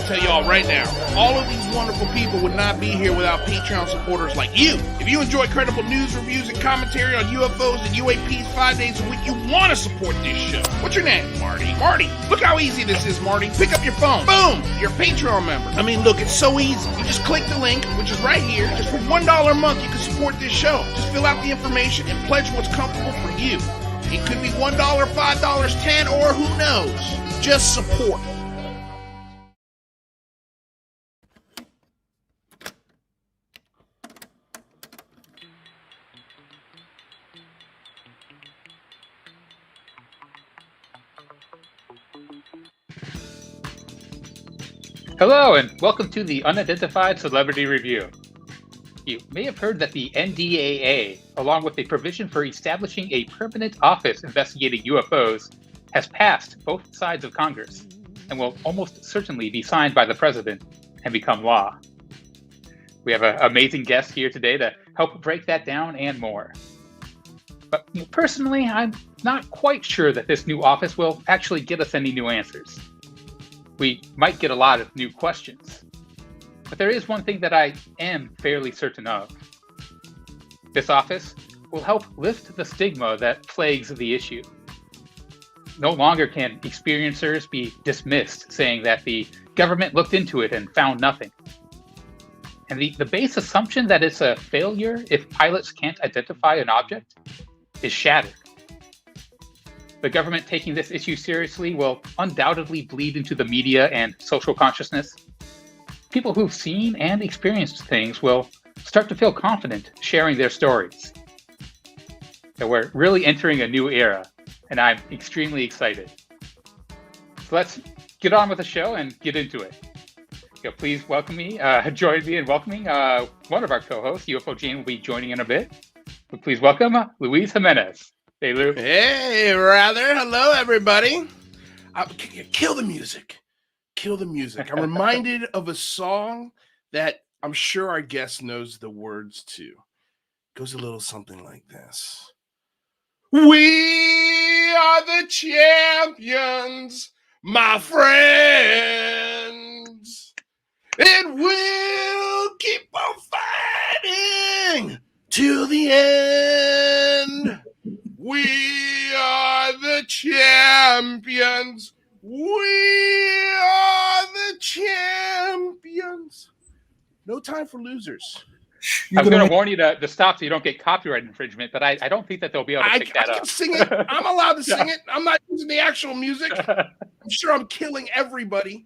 to tell y'all right now, all of these wonderful people would not be here without Patreon supporters like you. If you enjoy credible news, reviews, and commentary on UFOs and UAPs 5 days a week, you want to support this show. What's your name? Marty. Marty, look how easy this is, Marty. Pick up your phone. Boom! You're a Patreon member. I mean, look, it's so easy. You just click the link, which is right here. Just for $1 a month, you can support this show. Just fill out the information and pledge what's comfortable for you. It could be $1, $5, $10, or who knows. Just support. Hello, and welcome to the Unidentified Celebrity Review. You may have heard that the NDAA, along with a provision for establishing a permanent office investigating UFOs, has passed both sides of Congress and will almost certainly be signed by the president and become law. We have an amazing guest here today to help break that down and more. But personally, I'm not quite sure that this new office will actually get us any new answers. We might get a lot of new questions. But there is one thing that I am fairly certain of. This office will help lift the stigma that plagues the issue. No longer can experiencers be dismissed, saying that the government looked into it and found nothing. And the base assumption that it's a failure if pilots can't identify an object is shattered. The government taking this issue seriously will undoubtedly bleed into the media and social consciousness. People who've seen and experienced things will start to feel confident sharing their stories. So we're really entering a new era, and I'm extremely excited. So let's get on with the show and get into it. Please join me in welcoming one of our co-hosts. UFO Jane will be joining in a bit. But please welcome Luis Jimenez. Hey, Lou. Hey, rather. Hello, everybody. Kill the music. Kill the music. I'm reminded of a song that I'm sure our guest knows the words to. It goes a little something like this. We are the champions, my friends, and we'll keep on fighting to the end. We are the champions. We are the champions. No time for losers. I was going to warn you to stop so you don't get copyright infringement, but I don't think that they'll be able to pick that up. I can sing it. I'm allowed to sing it. I'm not using the actual music. I'm sure I'm killing everybody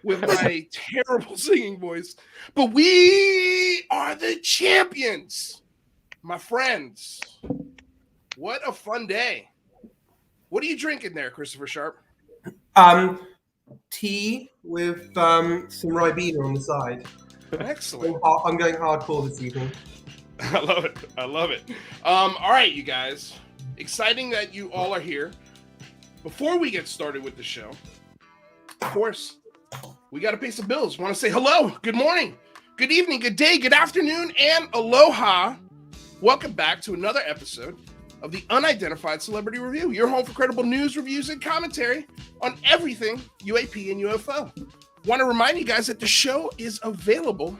with my terrible singing voice. But we are the champions, my friends. What a fun day. What are you drinking there, Christopher Sharp? Tea with some Ribena on the side. Excellent. I'm going hardcore this evening. I love it. I love it. All right, you guys. Exciting that you all are here. Before we get started with the show, of course, we got to pay some bills. Want to say hello, good morning, good evening, good day, good afternoon, and aloha. Welcome back to another episode of the Unidentified Celebrity Review, your home for credible news, reviews, and commentary on everything UAP and UFO. Want to remind you guys that the show is available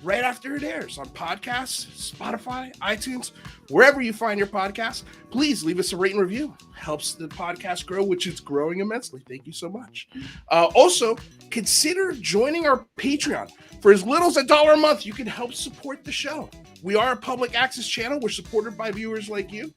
right after it airs on podcasts, Spotify, iTunes, wherever you find your podcasts. Please leave us a rate and review. Helps the podcast grow, which is growing immensely. Thank you so much. Also, consider joining our Patreon. For as little as $1 a month, you can help support the show. We are a public access channel. We're supported by viewers like you.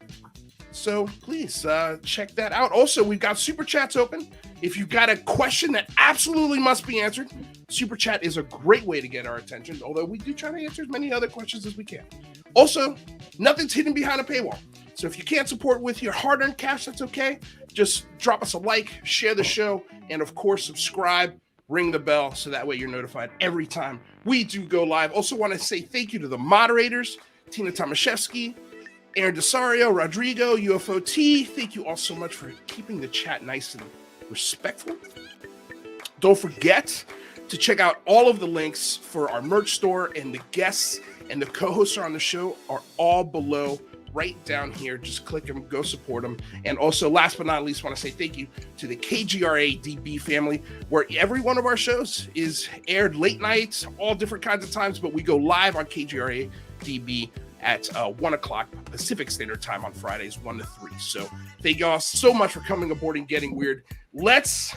So please check that out. Also, we've got Super Chats open. If you've got a question that absolutely must be answered, Super Chat is a great way to get our attention, although we do try to answer as many other questions as we can. Also, nothing's hidden behind a paywall. So if you can't support with your hard-earned cash, that's okay. Just drop us a like, share the show, and of course, subscribe, ring the bell, so that way you're notified every time we do go live. Also want to say thank you to the moderators, Tina Tomaszewski, Aaron Desario, Rodrigo, UFO T. Thank you all so much for keeping the chat nice and respectful. Don't forget to check out all of the links for our merch store, and the guests and the co-hosts are on the show are all below right down here. Just click them, go support them. And also, last but not least, want to say thank you to the KGRA DB family, where every one of our shows is aired late nights, all different kinds of times, but we go live on KGRA DB at 1 o'clock Pacific Standard Time on Fridays, 1 to 3. So thank you all so much for coming aboard and getting weird. Let's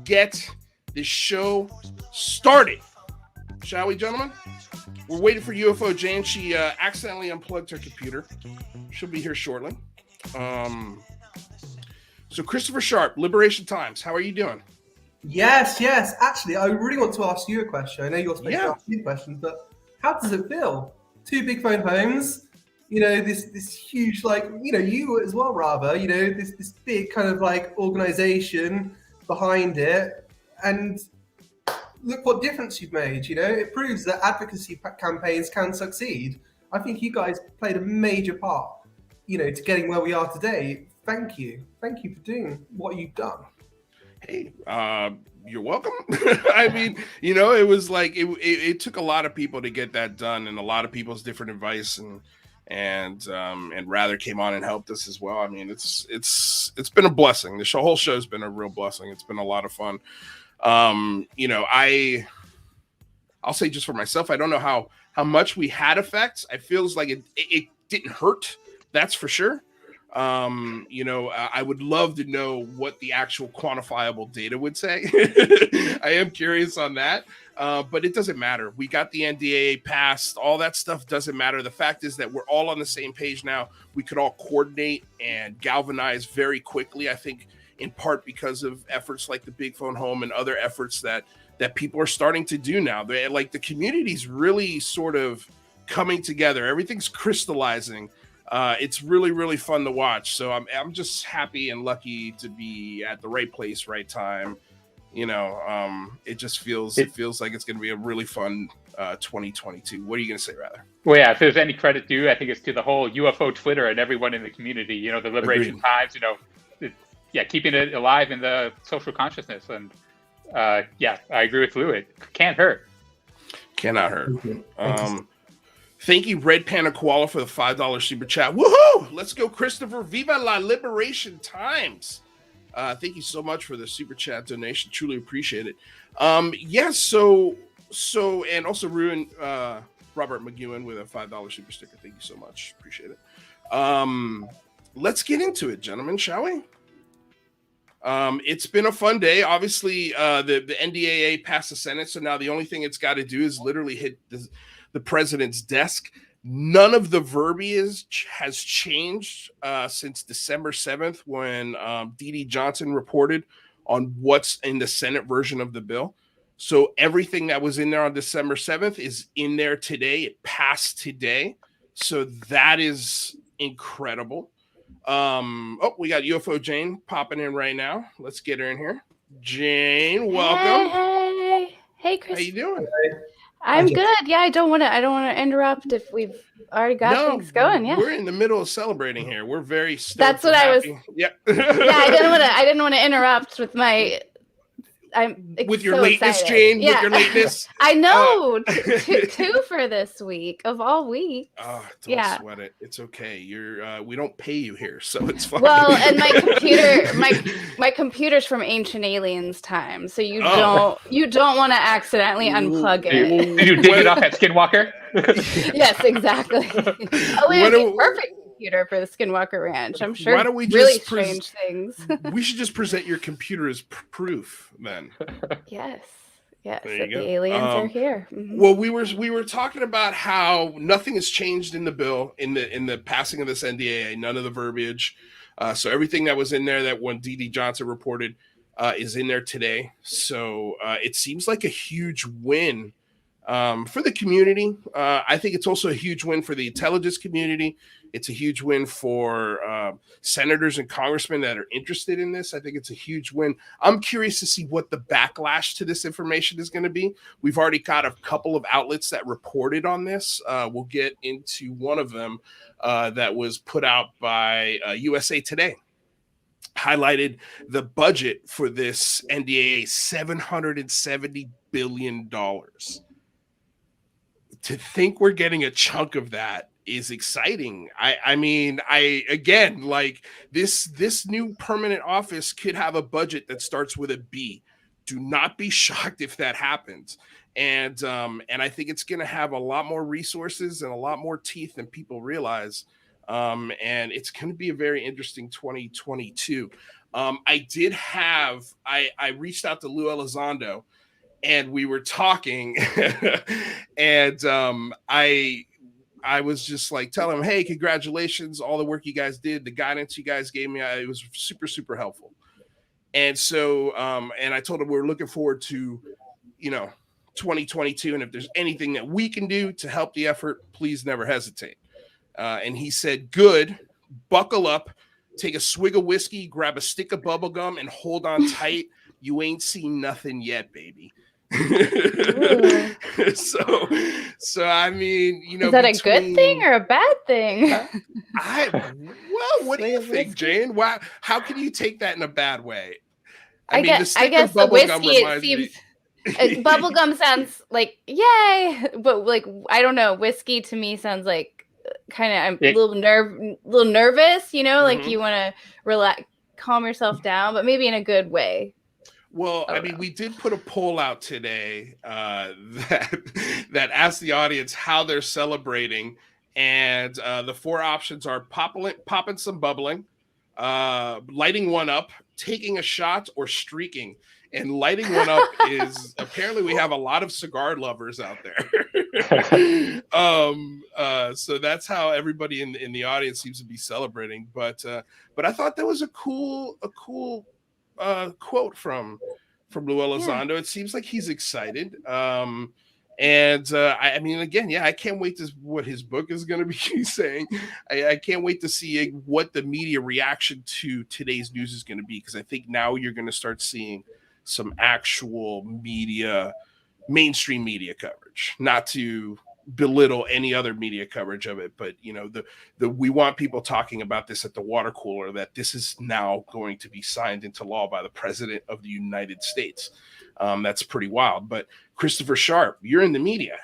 get this show started, shall we, gentlemen? We're waiting for UFO Jane. She accidentally unplugged her computer. She'll be here shortly. So Christopher Sharp, Liberation Times, how are you doing? Yes. Actually, I really want to ask you a question. I know you're supposed to ask me questions, but how does it feel? 2 big phone homes, this huge, you as well, rather, this big kind of organization behind it, and look what difference you've made. It proves that advocacy campaigns can succeed. I think you guys played a major part, to getting where we are today. Thank you for doing what you've done. Hey, you're welcome. I mean, it was like it took a lot of people to get that done, and a lot of people's different advice, and Rather came on and helped us as well. I mean, it's been a blessing. The whole show's been a real blessing. It's been a lot of fun. I'll say just for myself, I don't know how much we had effects. I feels like it didn't hurt. That's for sure. I would love to know what the actual quantifiable data would say. I am curious on that, but it doesn't matter. We got the NDAA passed. All that stuff doesn't matter. The fact is that we're all on the same page now. We could all coordinate and galvanize very quickly, I think, in part because of efforts like the Big Phone Home and other efforts that people are starting to do now. The community's really sort of coming together. Everything's crystallizing. It's really, really fun to watch. So I'm just happy and lucky to be at the right place, right time. It just feels like it's going to be a really fun 2022. What are you going to say, Rather? Well, yeah, if there's any credit due, I think it's to the whole UFO Twitter and everyone in the community. The Liberation Times. Keeping it alive in the social consciousness. And I agree with Lou. It can't hurt. Cannot hurt. Thank you, Red Panda Koala, for the $5 super chat. Woohoo! Let's go, Christopher. Viva la Liberation Times. Thank you so much for the super chat donation. Truly appreciate it. So and also ruin Robert McEwen with a $5 super sticker. Thank you so much. Appreciate it. Let's get into it, gentlemen, shall we? It's been a fun day. Obviously, the NDAA passed the Senate, so now the only thing it's got to do is literally hit the president's desk. None of the verbiage has changed since December 7th when D.D. Johnson reported on what's in the Senate version of the bill. So everything that was in there on December 7th is in there today. It passed today. So that is incredible. We got UFO Jane popping in right now. Let's get her in here. Jane, welcome. Hey, Chris. How you doing? I'm good. Yeah, I don't want to interrupt if we've already got things going. Yeah, we're in the middle of celebrating here. We're very stoked. That's what I was. Yeah. I didn't want to interrupt with my. With your lateness, excited. Jane. Yeah. With your lateness. I know. Two for this week of all weeks. Don't sweat it. It's okay. We don't pay you here, so it's fine. Well, and my computer's from Ancient Aliens time, so you don't want to accidentally unplug it. Did you dig it off at Skinwalker? Yes, exactly. It would be perfect computer for the Skinwalker Ranch. I'm sure. Why don't we really strange things. We should just present your computer as proof then. Yes, that the aliens are here. Mm-hmm. Well, we were talking about how nothing has changed in the bill in the passing of this NDAA. None of the verbiage. So everything that was in there that when D.D. Johnson reported is in there today. So it seems like a huge win for the community. I think it's also a huge win for the intelligence community. It's a huge win for senators and congressmen that are interested in this. I think it's a huge win. I'm curious to see what the backlash to this information is going to be. We've already got a couple of outlets that reported on this. We'll get into one of them that was put out by USA Today. Highlighted the budget for this NDAA, $770 billion. To think we're getting a chunk of that is exciting. I mean, again, like this new permanent office could have a budget that starts with a B. Do not be shocked if that happens. And I think it's going to have a lot more resources and a lot more teeth than people realize. And it's going to be a very interesting 2022. I reached out to Lou Elizondo, and we were talking, and I was just like telling him, hey, congratulations, all the work you guys did, the guidance you guys gave me, it was super, super helpful. And so, and I told him we're looking forward to, 2022. And if there's anything that we can do to help the effort, please never hesitate. And he said, good, buckle up, take a swig of whiskey, grab a stick of bubble gum, and hold on tight. You ain't seen nothing yet, baby. so I mean, is that a good thing or a bad thing? What do you think, Jane? How can you take that in a bad way? I guess the whiskey, it seems bubblegum sounds like yay, but like I don't know, whiskey to me sounds like kind of I'm a little nervous, like you want to relax, calm yourself down, but maybe in a good way. Well, I mean, we did put a poll out today that asked the audience how they're celebrating, and the 4 options are popping some bubbling, lighting one up, taking a shot, or streaking. And lighting one up is apparently we have a lot of cigar lovers out there. So that's how everybody in the audience seems to be celebrating. But I thought that was a cool quote from Lou Elizondo. It seems like he's excited. I mean, again, I can't wait to what his book is going to be saying. I can't wait to see what the media reaction to today's news is going to be, because I think now you're going to start seeing some actual mainstream media coverage, not to belittle any other media coverage of it, but we want people talking about this at the water cooler, that this is now going to be signed into law by the president of the United States. That's pretty wild. But Christopher Sharp, you're in the media.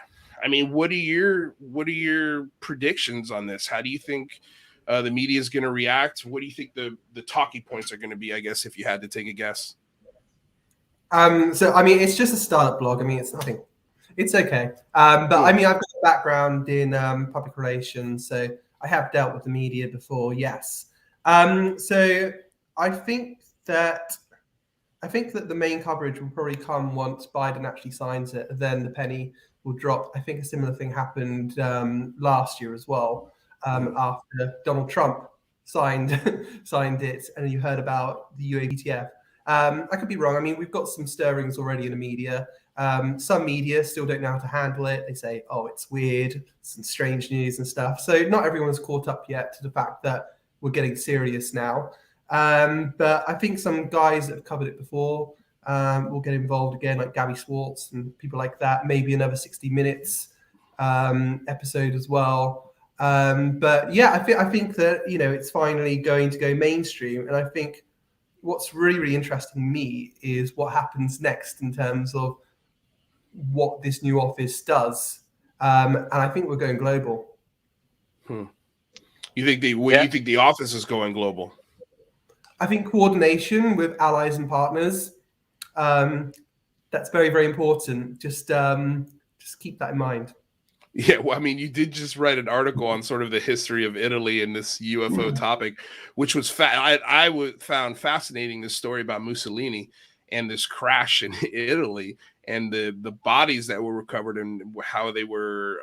I mean, what are your predictions on this? How do you think the media is going to react? What do you think the talking points are going to be, I guess, if you had to take a guess? So I mean, it's just a startup blog. I mean, it's nothing. It's okay. But I mean, I've got a background in public relations, so I have dealt with the media before. Yes. So I think that the main coverage will probably come once Biden actually signs it. Then the penny will drop. I think a similar thing happened last year as well, after Donald Trump signed it, and you heard about the UAP. I could be wrong. I mean, we've got some stirrings already in the media. Some media still don't know how to handle it. They say, oh, it's weird, some strange news and stuff. So not everyone's caught up yet to the fact that we're getting serious now. But I think some guys that have covered it before will get involved again, like Gabby Schwartz and people like that. Maybe another 60 Minutes episode as well. But yeah, I think that, it's finally going to go mainstream. And I think what's really, really interesting to me is what happens next in terms of what this new office does. And I think we're going global. You think the office is going global? I think coordination with allies and partners, that's very, very important. Just keep that in mind. Yeah, well, I mean, you did just write an article on sort of the history of Italy and this UFO topic, which was I found fascinating, this story about Mussolini and this crash in Italy and the bodies that were recovered and how they were,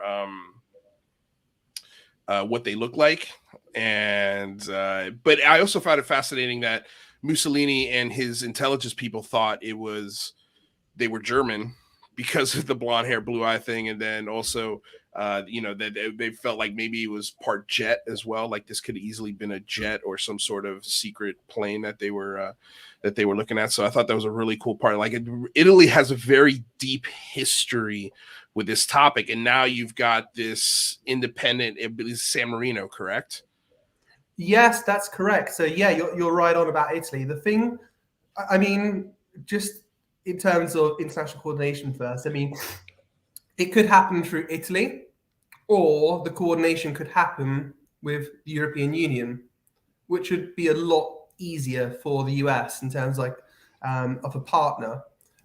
what they look like. And but I also found it fascinating that Mussolini and his intelligence people thought they were German because of the blonde hair, blue eye thing. And then also, that they felt like maybe it was part jet as well. Like this could have easily been a jet or some sort of secret plane that they were looking at. So I thought that was a really cool part. Like Italy has a very deep history with this topic. And now you've got this independent, it is San Marino, correct? Yes, that's correct. So yeah, you're right on about Italy. The thing, I mean, just in terms of international coordination first, I mean, it could happen through Italy, or the coordination could happen with the European Union, which would be a lot easier for the US in terms of a partner,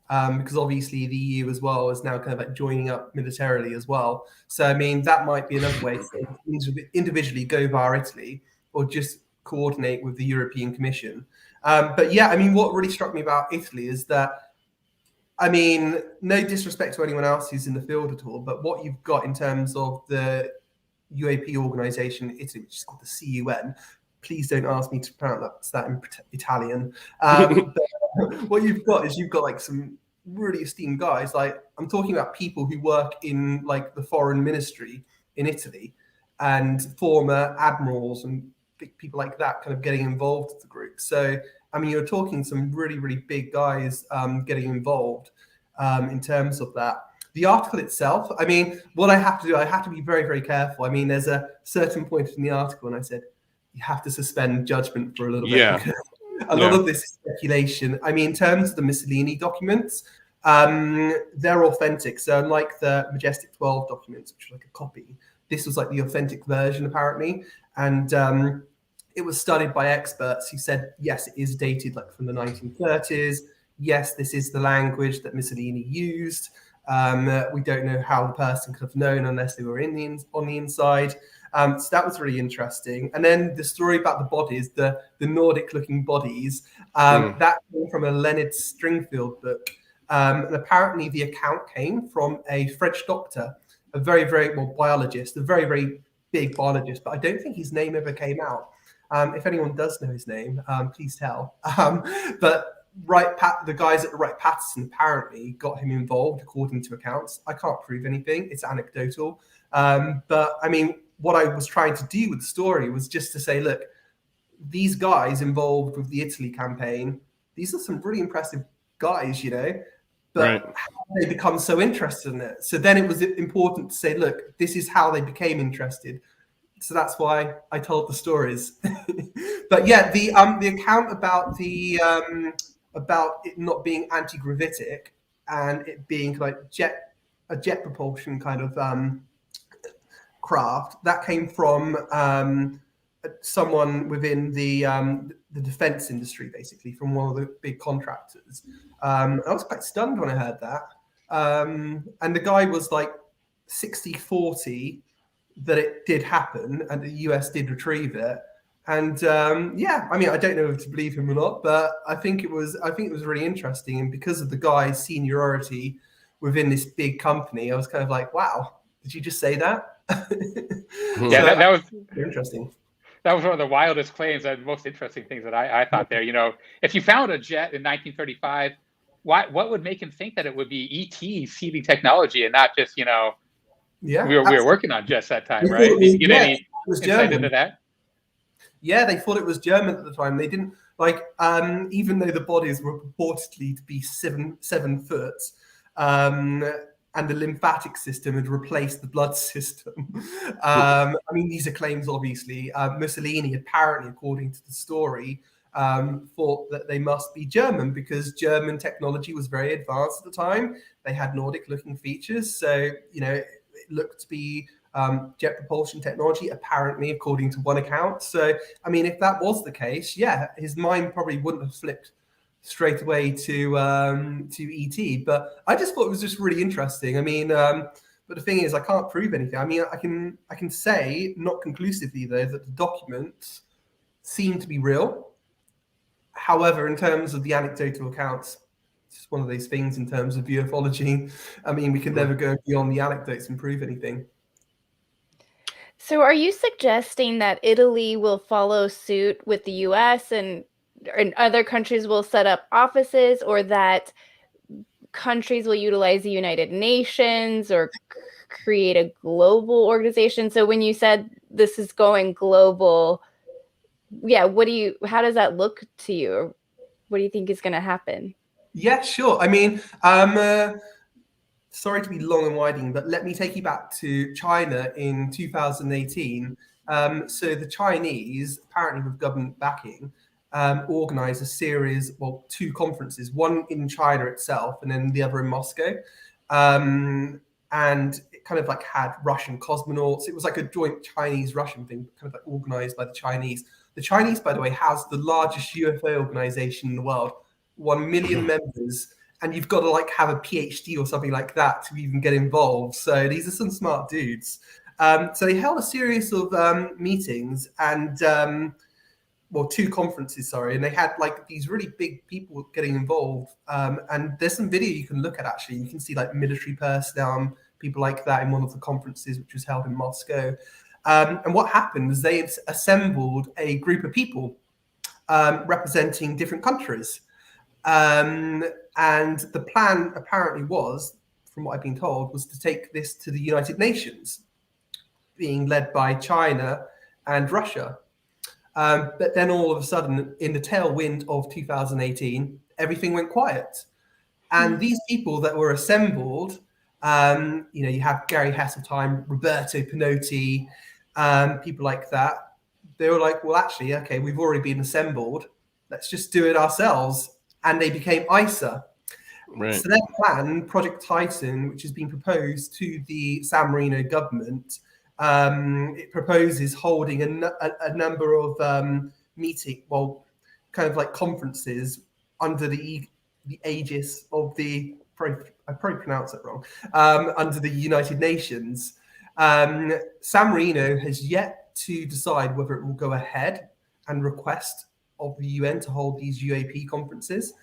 because obviously the EU as well is now kind of like joining up militarily as well. So I mean, that might be another way to individually go via Italy or just coordinate with the European Commission. But yeah, I mean, what really struck me about Italy is that, I mean, no disrespect to anyone else who's in the field at all, but what you've got in terms of the UAP organization in Italy, which is called the CUN. Please don't ask me to pronounce that in Italian. But what you've got is like some really esteemed guys. Like, I'm talking about people who work in like the foreign ministry in Italy, and former admirals and people like that kind of getting involved with the group. So, I mean, you're talking some really, really big guys getting involved in terms of that. The article itself, I mean, what I have to do, I have to be very, very careful. I mean, there's a certain point in the article, and I said, you have to suspend judgment for a little bit. Because a lot of this is speculation. I mean, in terms of the Mussolini documents, they're authentic. So unlike the Majestic 12 documents, which are like a copy, this was like the authentic version, apparently. And it was studied by experts who said, yes, it is dated like from the 1930s. Yes, this is the language that Mussolini used. We don't know how the person could have known unless they were on the inside. So that was really interesting. And then the story about the bodies, the Nordic-looking bodies, that came from a Leonard Stringfield book. And apparently the account came from a French doctor, a very, very, biologist, a very, very big biologist, but I don't think his name ever came out. If anyone does know his name, please tell. But the guys at Wright Patterson apparently got him involved, according to accounts. I can't prove anything; it's anecdotal. But I mean, what I was trying to do with the story was just to say, look, these guys involved with the Italy campaign, these are some really impressive guys, you know. But how did they become so interested in it? So then it was important to say, look, this is how they became interested. So that's why I told the stories. But yeah, the account about it not being anti-gravitic and it being like a jet propulsion kind of craft, that came from someone within the defense industry, basically, from one of the big contractors. I was quite stunned when I heard that. And the guy was like 60-40 that it did happen and the US did retrieve it. And yeah, I mean, I don't know if to believe him or not, but I think it was really interesting. And because of the guy's seniority within this big company, I was kind of like, wow, did you just say that? Yeah, that was interesting. That was one of the wildest claims and most interesting things that I thought there. You know, if you found a jet in 1935, what would make him think that it would be ET seeding technology and not just, you know, we were working on jets that time, right? Did you get any insight into that? Yeah, they thought it was German at the time. They didn't like, even though the bodies were purportedly to be 7 foot, and the lymphatic system had replaced the blood system. I mean, these are claims, obviously. Mussolini, apparently, according to the story, thought that they must be German because German technology was very advanced at the time. They had Nordic-looking features, so you know, it looked to be jet propulsion technology, apparently, according to one account. So, I mean, if that was the case, yeah, his mind probably wouldn't have flipped straight away to ET. But I just thought it was just really interesting. I mean, but the thing is, I can't prove anything. I mean, I can say, not conclusively though, that the documents seem to be real. However, in terms of the anecdotal accounts, it's just one of those things in terms of ufology. I mean, we can never go beyond the anecdotes and prove anything. So are you suggesting that Italy will follow suit with the US and other countries will set up offices, or that countries will utilize the United Nations or create a global organization? So when you said this is going global, yeah, how does that look to you? Or what do you think is going to happen? Yeah, sure. I mean, sorry to be long and winding, but let me take you back to China in 2018. So the Chinese, apparently with government backing, organized a series, two conferences, one in China itself and then the other in Moscow. And it kind of like had Russian cosmonauts. It was like a joint Chinese-Russian thing, kind of like organized by the Chinese. The Chinese, by the way, has the largest UFO organization in the world, 1 million members, and you've got to like have a PhD or something like that to even get involved. So these are some smart dudes. So they held a series of meetings and, 2 conferences, sorry, and they had like these really big people getting involved. And there's some video you can look at, actually. You can see like military personnel, people like that in one of the conferences, which was held in Moscow. And what happened was they assembled a group of people representing different countries. And the plan apparently was, from what I've been told, was to take this to the United Nations, being led by China and Russia. But then all of a sudden, in the tailwind of 2018, everything went quiet. And these people that were assembled, you have Gary Hasseltine, Roberto Pinotti, people like that. They were like, well, actually, okay, we've already been assembled. Let's just do it ourselves. And they became ISA. Right. So their plan, Project Titan, which has been proposed to the San Marino government, it proposes holding a number of kind of like conferences under the aegis of I probably pronounced it wrong, under the United Nations. San Marino has yet to decide whether it will go ahead and request of the UN to hold these UAP conferences.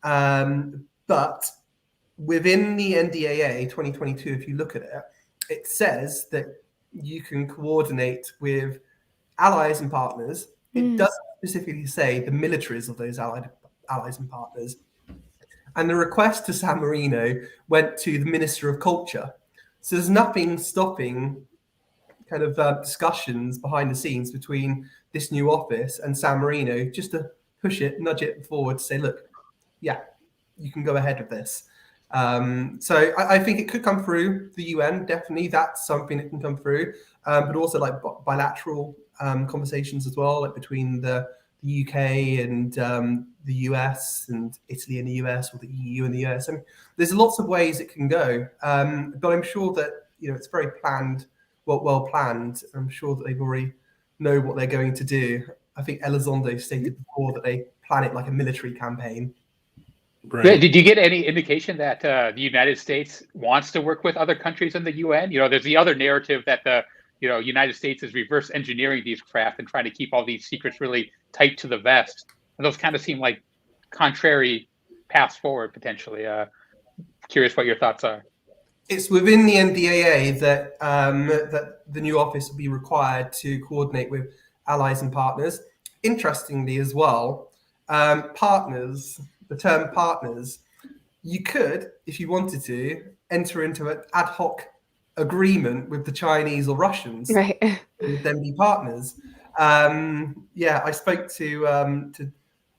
But within the NDAA 2022, if you look at it, it says that you can coordinate with allies and partners. It doesn't specifically say the militaries of those allies and partners. And the request to San Marino went to the Minister of Culture. So there's nothing stopping kind of discussions behind the scenes between this new office and San Marino, just to nudge it forward to say, look, yeah, you can go ahead with this. So I think it could come through the UN. Definitely, that's something that can come through, but also like bilateral conversations as well, like between the UK and the US and Italy and the US, or the EU and the US. I mean, there's lots of ways it can go, but I'm sure that it's very planned, well planned. I'm sure that they've already know what they're going to do. I think Elizondo stated before that they plan it like a military campaign. Right. Did you get any indication that the United States wants to work with other countries in the UN? There's the other narrative that the United States is reverse engineering these craft and trying to keep all these secrets really tight to the vest. And those kind of seem like contrary paths forward potentially. Curious what your thoughts are. It's within the NDAA that that the new office will be required to coordinate with allies and partners. Interestingly, as well, partners. The term partners, you could, if you wanted to, enter into an ad hoc agreement with the Chinese or Russians, right? With them be partners. I spoke to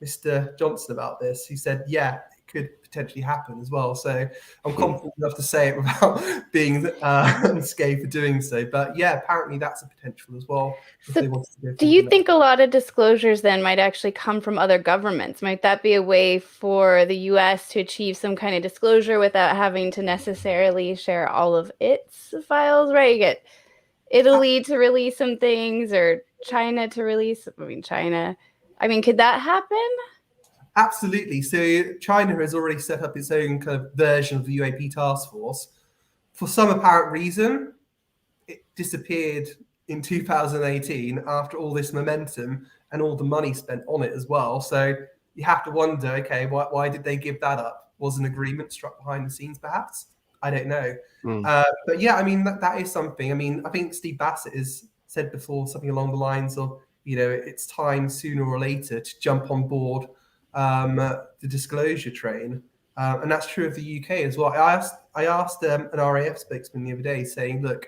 Mr. Johnson about this. He said, yeah, it could potentially happen as well. So I'm confident enough to say it without being unscathed for doing so. But yeah, apparently that's a potential as well. So do you think a lot of disclosures then might actually come from other governments? Might that be a way for the US to achieve some kind of disclosure without having to necessarily share all of its files, right? You get Italy to release some things, or China to release, China. Could that happen? Absolutely. So China has already set up its own kind of version of the UAP task force. For some apparent reason, it disappeared in 2018 after all this momentum and all the money spent on it as well. So you have to wonder, okay, why did they give that up? Was an agreement struck behind the scenes, perhaps? I don't know. But yeah, that is something. I think Steve Bassett has said before something along the lines of, it's time sooner or later to jump on board the disclosure train, and that's true of the UK as well. I asked an RAF spokesman the other day, saying, "Look,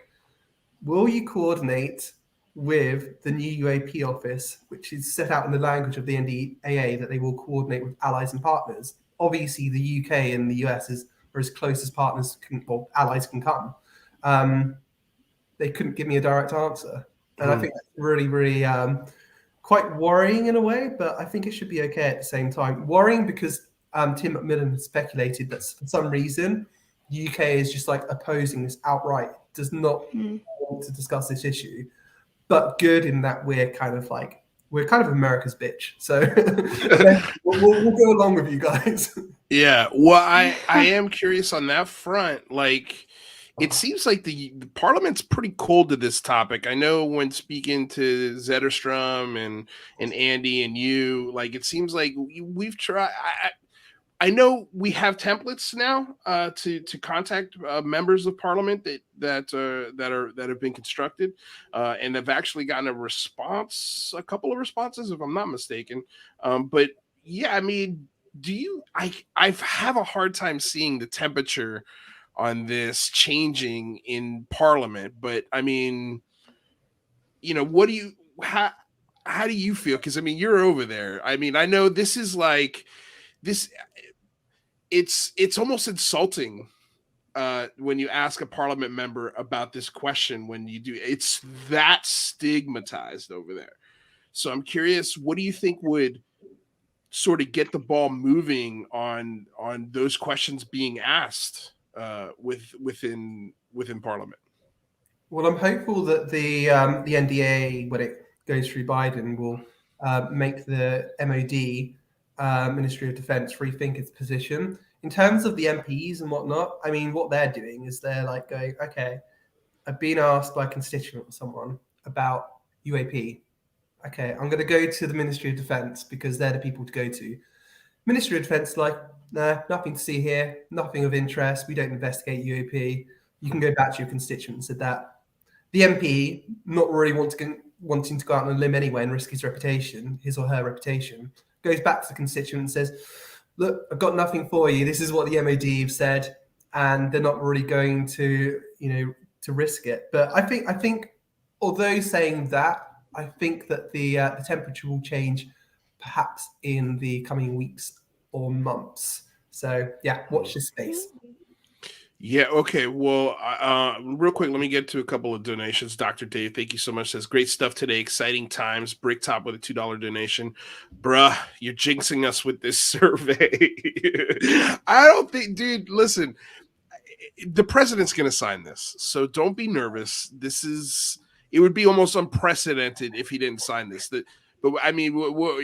will you coordinate with the new UAP office, which is set out in the language of the NDAA that they will coordinate with allies and partners? Obviously, the UK and the US are as close as partners or allies can come." They couldn't give me a direct answer, and I think that's really, really quite worrying in a way, but I think it should be okay at the same time. Worrying because Tim McMillan has speculated that for some reason the UK is just like opposing this outright, does not want to discuss this issue, but good in that we're kind of America's bitch. So we'll go along with you guys. Yeah, well, I am curious on that front. Like, it seems like the Parliament's pretty cold to this topic. I know when speaking to Zetterstrom and Andy and you, like, it seems like we've tried. I know we have templates now to contact members of Parliament that have been constructed and have actually gotten a couple of responses, if I'm not mistaken. But yeah, I mean, I have a hard time seeing the temperature on this changing in Parliament. But I mean, how do you feel? Because I mean, you're over there. I mean, I know this is like this. It's almost insulting when you ask a Parliament member about this question. When you do, it's that stigmatized over there. So I'm curious, what do you think would sort of get the ball moving on those questions being asked within Parliament? Well, I'm hopeful that the NDA, when it goes through Biden, will make the MOD, Ministry of Defense, rethink its position in terms of the MPs and whatnot. I mean, what they're doing is they're like going, okay, I've been asked by a constituent or someone about UAP. Okay, I'm going to go to the Ministry of Defense because they're the people to go to. Ministry of Defense, like, nah, nothing to see here, nothing of interest. We don't investigate UAP. You can go back to your constituent and said that. The MP, not really wanting to go out on a limb anyway and risk his or her reputation, goes back to the constituent and says, look, I've got nothing for you. This is what the MOD have said, and they're not really going to, to risk it. But I think, although saying that, I think that the temperature will change perhaps in the coming weeks or months. So yeah, watch this space. Yeah, okay. Well, real quick, let me get to a couple of donations. Dr. Dave, thank you so much. Says, great stuff today. Exciting times. Bricktop with a $2 donation. Bruh, you're jinxing us with this survey. I don't think, dude, listen, the president's going to sign this. So don't be nervous. It would be almost unprecedented if he didn't sign this. But I mean,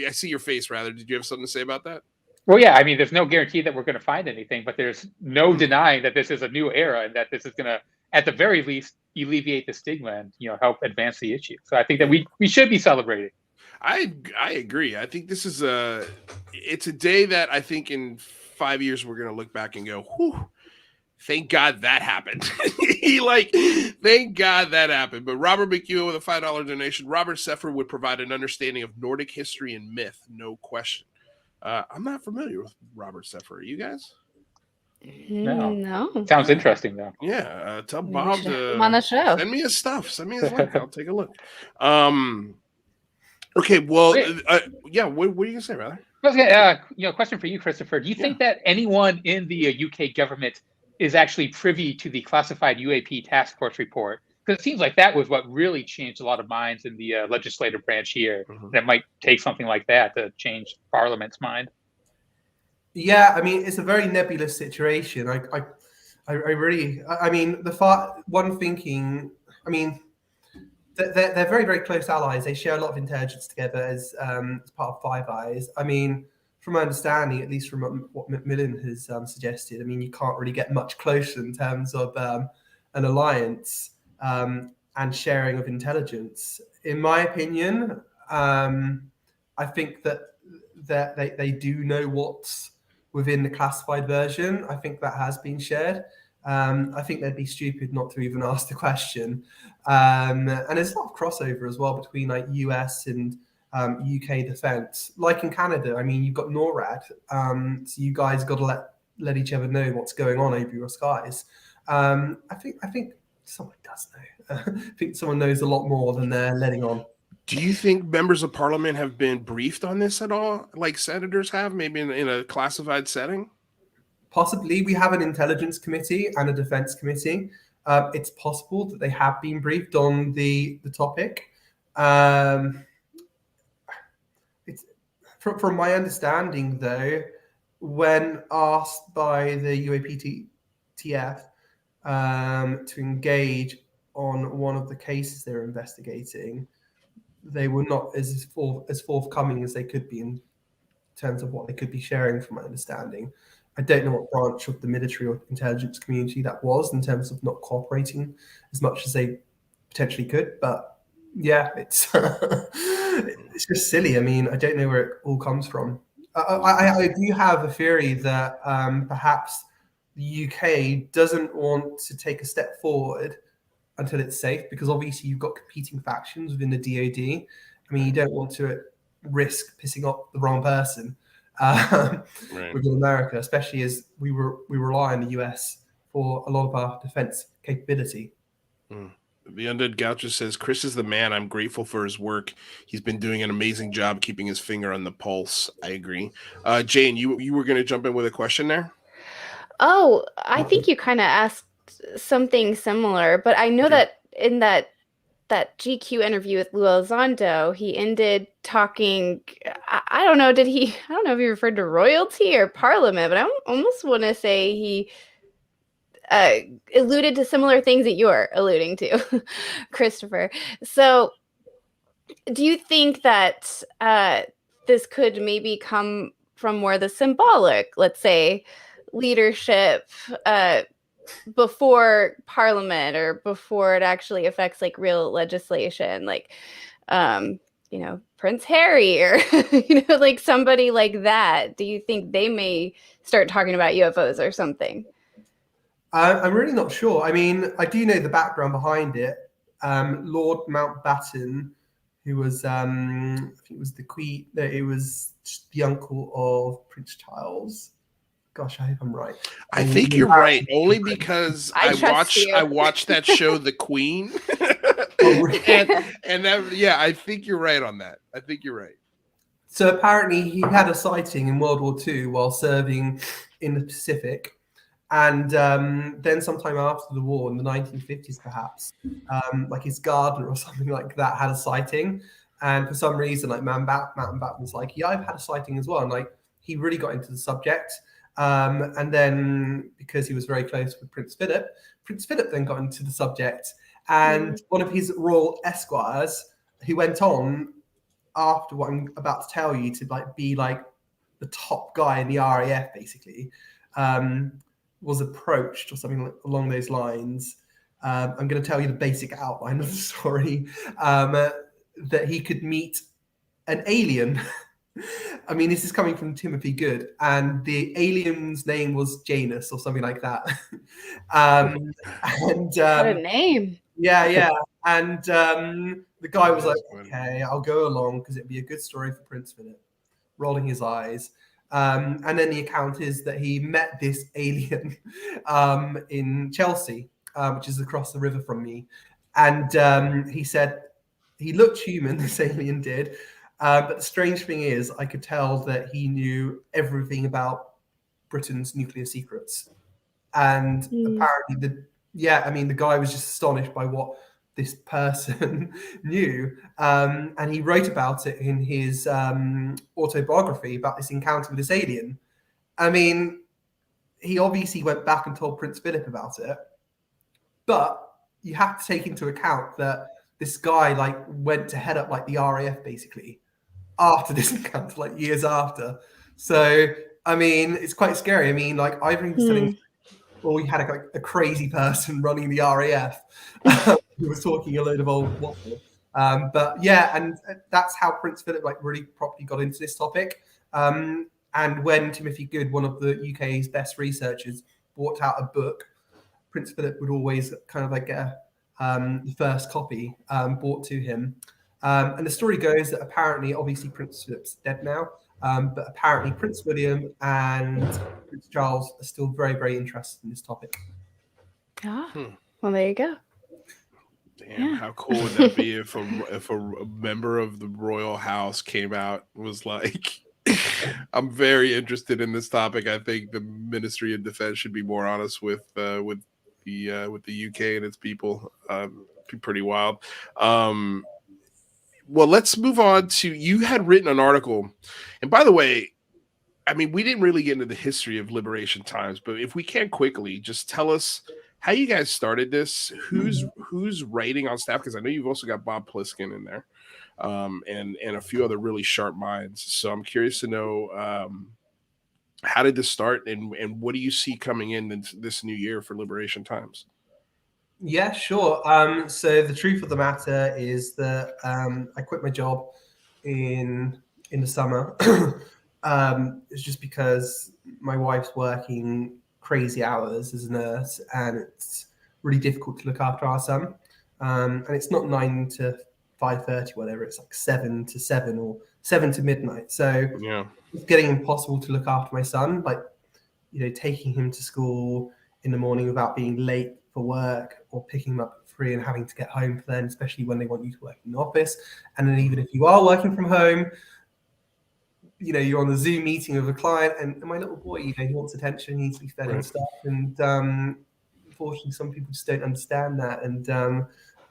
I see your face, rather. Did you have something to say about that? Well, yeah, I mean, there's no guarantee that we're going to find anything, but there's no denying that this is a new era and that this is going to, at the very least, alleviate the stigma and help advance the issue. So I think that we should be celebrating. I agree. I think this is it's a day that I think in 5 years we're going to look back and go, whew, thank God that happened. Thank God that happened. But Robert McEwen with a $5 donation. Robert Seffer would provide an understanding of Nordic history and myth, no question. I'm not familiar with Robert Seffer. Are you guys? No. Sounds interesting, though. Yeah. Tell Bob to come on the show. Send me his stuff. Send me his link. I'll take a look. Okay. Well, yeah. What are you gonna say, brother? Question for you, Christopher. Do you think that anyone in the UK government is actually privy to the classified UAP task force report? Because it seems like that was what really changed a lot of minds in the legislative branch here. That might take something like that to change Parliament's mind. Yeah, I mean, it's a very nebulous situation. I mean, they're very, very close allies. They share a lot of intelligence together as part of Five Eyes. I mean, from my understanding, at least from what Macmillan has suggested, I mean, you can't really get much closer in terms of an alliance and sharing of intelligence. In my opinion, I think that they do know what's within the classified version. I think that has been shared. I think they'd be stupid not to even ask the question. And there's a lot of crossover as well between like US and UK defense. Like in Canada, I mean, you've got NORAD, so you guys got to let each other know what's going on over your skies. I think someone does know. I think someone knows a lot more than they're letting on. Do you think members of Parliament have been briefed on this at all, like senators have, maybe in a classified setting? Possibly. We have an intelligence committee and a defense committee. It's possible that they have been briefed on the topic. From my understanding, though, when asked by the UAPTF to engage on one of the cases they're investigating, they were not as forthcoming as they could be in terms of what they could be sharing, from my understanding. I don't know what branch of the military or intelligence community that was in terms of not cooperating as much as they potentially could. But yeah, it's it's just silly. I mean, I don't know where it all comes from. I do have a theory that perhaps the UK doesn't want to take a step forward until it's safe, because obviously you've got competing factions within the DoD. I mean, you don't want to risk pissing off the wrong person within America, especially as we rely on the US for a lot of our defense capability. The Undead Goucher says, Chris is the man. I'm grateful for his work. He's been doing an amazing job keeping his finger on the pulse. I agree. Jane, you were going to jump in with a question there? Oh, I think you kind of asked something similar, but I know that in that GQ interview with Lou Elizondo, he ended talking, I don't know if he referred to royalty or parliament, but I almost want to say he alluded to similar things that you're alluding to, Christopher. So do you think that this could maybe come from more the symbolic, let's say, leadership before parliament, or before it actually affects like real legislation, like Prince Harry, or like somebody like that? Do you think they may start talking about UFOs or something? I'm really not sure. I mean, I do know the background behind it. Lord Mountbatten, who was I think it was the Queen, no, it was the uncle of Prince Charles. Gosh, I hope I'm right. I think you're right, only because I watched that show, The Queen. and that, yeah, I think you're right on that. I think you're right. So apparently he had a sighting in World War II while serving in the Pacific. And then sometime after the war, in the 1950s perhaps, like his gardener or something like that had a sighting. And for some reason, like Mountbatten was like, yeah, I've had a sighting as well. And like, he really got into the subject. And then because he was very close with Prince Philip then got into the subject. And one of his royal esquires, who went on after what I'm about to tell you to like be like the top guy in the RAF, basically, was approached or something along those lines. I'm going to tell you the basic outline of the story, that he could meet an alien. I mean, this is coming from Timothy Good, and the alien's name was Janus or something like that. What a name. Yeah. And the guy was like, okay, I'll go along because it'd be a good story for Prince Philip, rolling his eyes. And then the account is that he met this alien in Chelsea, which is across the river from me. And he said he looked human, this alien did. But the strange thing is, I could tell that he knew everything about Britain's nuclear secrets. And apparently, the guy was just astonished by what this person knew. And he wrote about it in his autobiography about this encounter with this alien. I mean, he obviously went back and told Prince Philip about it. But you have to take into account that this guy like went to head up like the RAF basically after this encounter, like years after. So, I mean, it's quite scary. I mean, like I've been telling, we had a crazy person running the RAF who was talking a load of old waffle. But yeah, and that's how Prince Philip like really properly got into this topic. And when Timothy Good, one of the UK's best researchers, brought out a book, Prince Philip would always kind of like get the first copy brought to him. And the story goes that apparently, obviously, Prince Philip's dead now, but apparently Prince William and Prince Charles are still very, very interested in this topic. Well, there you go. Damn, how cool would that be if a member of the royal house came out and was like, I'm very interested in this topic. I think the Ministry of Defense should be more honest with the UK and its people. Be pretty wild. Well, let's move on to, you had written an article, and by the way, I mean, we didn't really get into the history of liberation times, but if we can quickly just tell us how you guys started this. Who's writing on staff? Because I know you've also got Bob Pliskin in there, and a few other really sharp minds. So I'm curious to know how did this start, and what do you see coming in this new year for Liberation Times? Yeah, sure. So the truth of the matter is that I quit my job in the summer. It's just because my wife's working crazy hours as a nurse, and it's really difficult to look after our son. And it's not 9 to 5:30, whatever. It's like 7 to 7 or 7 to midnight. So Yeah, it's getting impossible to look after my son. Like, taking him to school in the morning without being late for work, or picking him up at 3 and having to get home for them, especially when they want you to work in the office. And then even if you are working from home, you're on a Zoom meeting with a client, and my little boy, he wants attention, he needs to be fed and stuff. And unfortunately, some people just don't understand that. And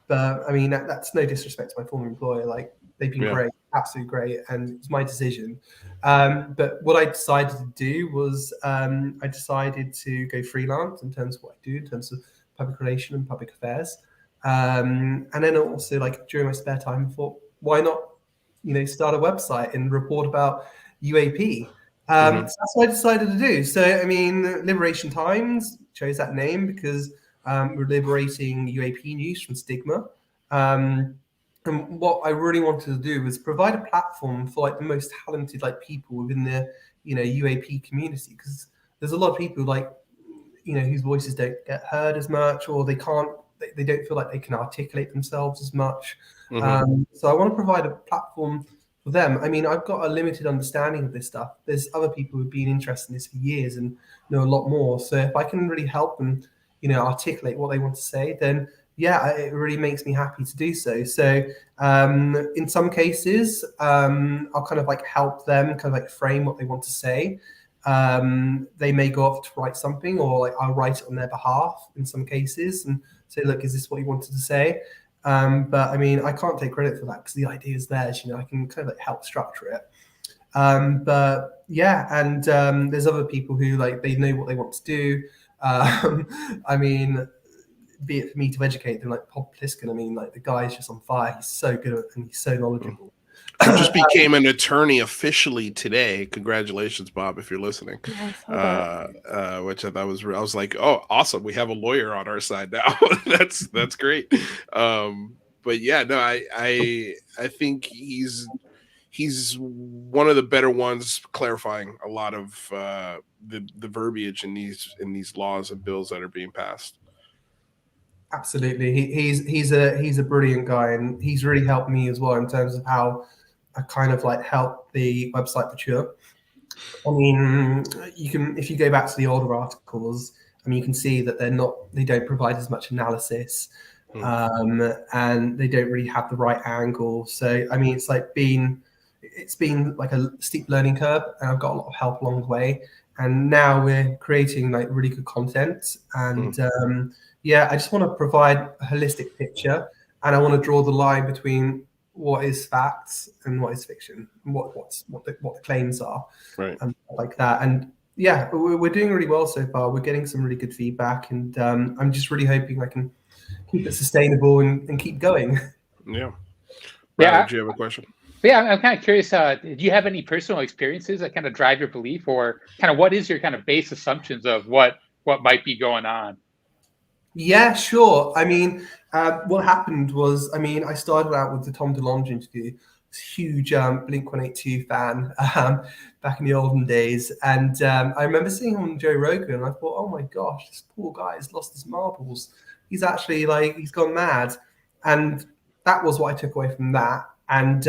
but I mean, that's no disrespect to my former employer. Like, they've been great, absolutely great, and it's my decision. But what I decided to do was I decided to go freelance in terms of what I do, in terms of public relation and public affairs. And then also, like, during my spare time, I thought, why not, start a website and report about UAP. So that's what I decided to do. So, I mean, Liberation Times chose that name because we're liberating UAP news from stigma. And what I really wanted to do was provide a platform for, like, the most talented, like, people within the UAP community, because there's a lot of people, like, whose voices don't get heard as much, or they don't feel like they can articulate themselves as much. So I want to provide a platform for them. I mean, I've got a limited understanding of this stuff. There's other people who've been interested in this for years and know a lot more. So if I can really help them, articulate what they want to say, then yeah, it really makes me happy to do so. So in some cases, I'll kind of like help them kind of like frame what they want to say. They may go off to write something, or like I'll write it on their behalf in some cases and say, look, is this what you wanted to say? But I mean, I can't take credit for that because the idea is theirs. I can kind of like help structure it. But yeah, and there's other people who, like, they know what they want to do. I mean, be it for me to educate them, like Bob Pliskin. I mean, like, the guy is just on fire. He's so good at it, and he's so knowledgeable. Who just became an attorney officially today. Congratulations, Bob, if you're listening. Yeah, which I thought was, I was like, oh, awesome. We have a lawyer on our side now. that's great. But yeah, no, I think he's one of the better ones, clarifying a lot of the verbiage in these laws and bills that are being passed. Absolutely, he's a brilliant guy, and he's really helped me as well in terms of how I kind of like help the website mature. I mean, if you go back to the older articles, I mean, you can see that they don't provide as much analysis, and they don't really have the right angle. So I mean, it's been like a steep learning curve, and I've got a lot of help along the way. And now we're creating like really good content, and yeah, I just want to provide a holistic picture, and I want to draw the line between what is facts and what is fiction, and what the claims are, right, and like that. And yeah, we're doing really well so far. We're getting some really good feedback, and I'm just really hoping I can keep it sustainable and keep going. Yeah. Riley, do you have a question? Yeah, I'm kind of curious. Do you have any personal experiences that kind of drive your belief, or kind of what is your kind of base assumptions of what might be going on? Yeah, sure. I mean, what happened was, I mean, I started out with the Tom DeLonge interview. Huge Blink-182 fan back in the olden days, and I remember seeing him on Joe Rogan, and I thought, oh my gosh, this poor guy has lost his marbles. He's actually he's gone mad, and that was what I took away from that. And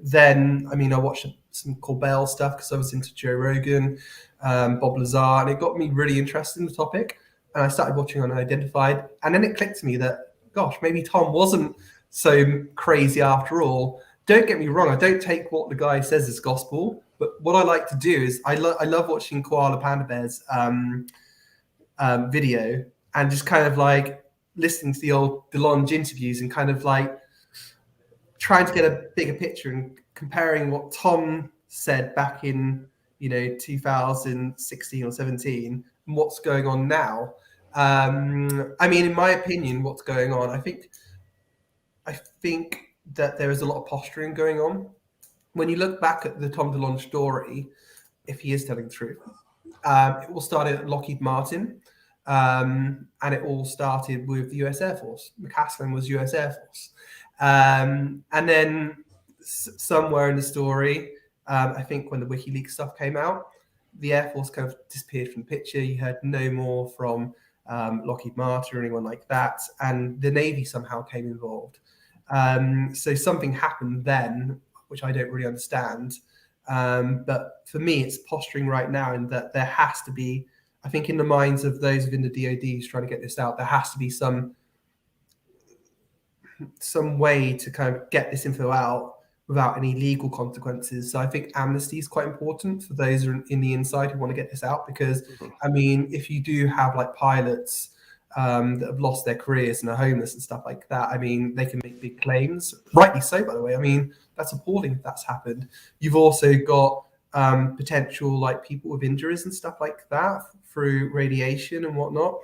then, I mean, I watched some Corbell stuff because I was into Joe Rogan, Bob Lazar, and it got me really interested in the topic. And I started watching Unidentified, and then it clicked to me that, gosh, maybe Tom wasn't so crazy after all. Don't get me wrong, I don't take what the guy says as gospel, but what I like to do is I love watching Koala Panda Bear's video, and just kind of like listening to the old DeLonge interviews and kind of like trying to get a bigger picture and comparing what Tom said back in 2016 or 17 and what's going on now. I mean, in my opinion, what's going on, I think that there is a lot of posturing going on. When you look back at the Tom DeLonge story, if he is telling the truth, it all started at Lockheed Martin, and it all started with the US Air Force. McCaslin was US Air Force. And then somewhere in the story, I think when the WikiLeaks stuff came out, the Air Force kind of disappeared from the picture. You heard no more from Lockheed Martin or anyone like that. And the Navy somehow came involved. So something happened then, which I don't really understand. But for me, it's posturing right now in that there has to be, I think in the minds of those within the DoD who's trying to get this out, there has to be some way to kind of get this info out without any legal consequences. So I think amnesty is quite important for those who are in the inside who want to get this out, because I mean, if you do have like pilots that have lost their careers and are homeless and stuff like that, I mean, they can make big claims, rightly so, by the way. I mean, that's appalling if that's happened. You've also got potential like people with injuries and stuff like that through radiation and whatnot.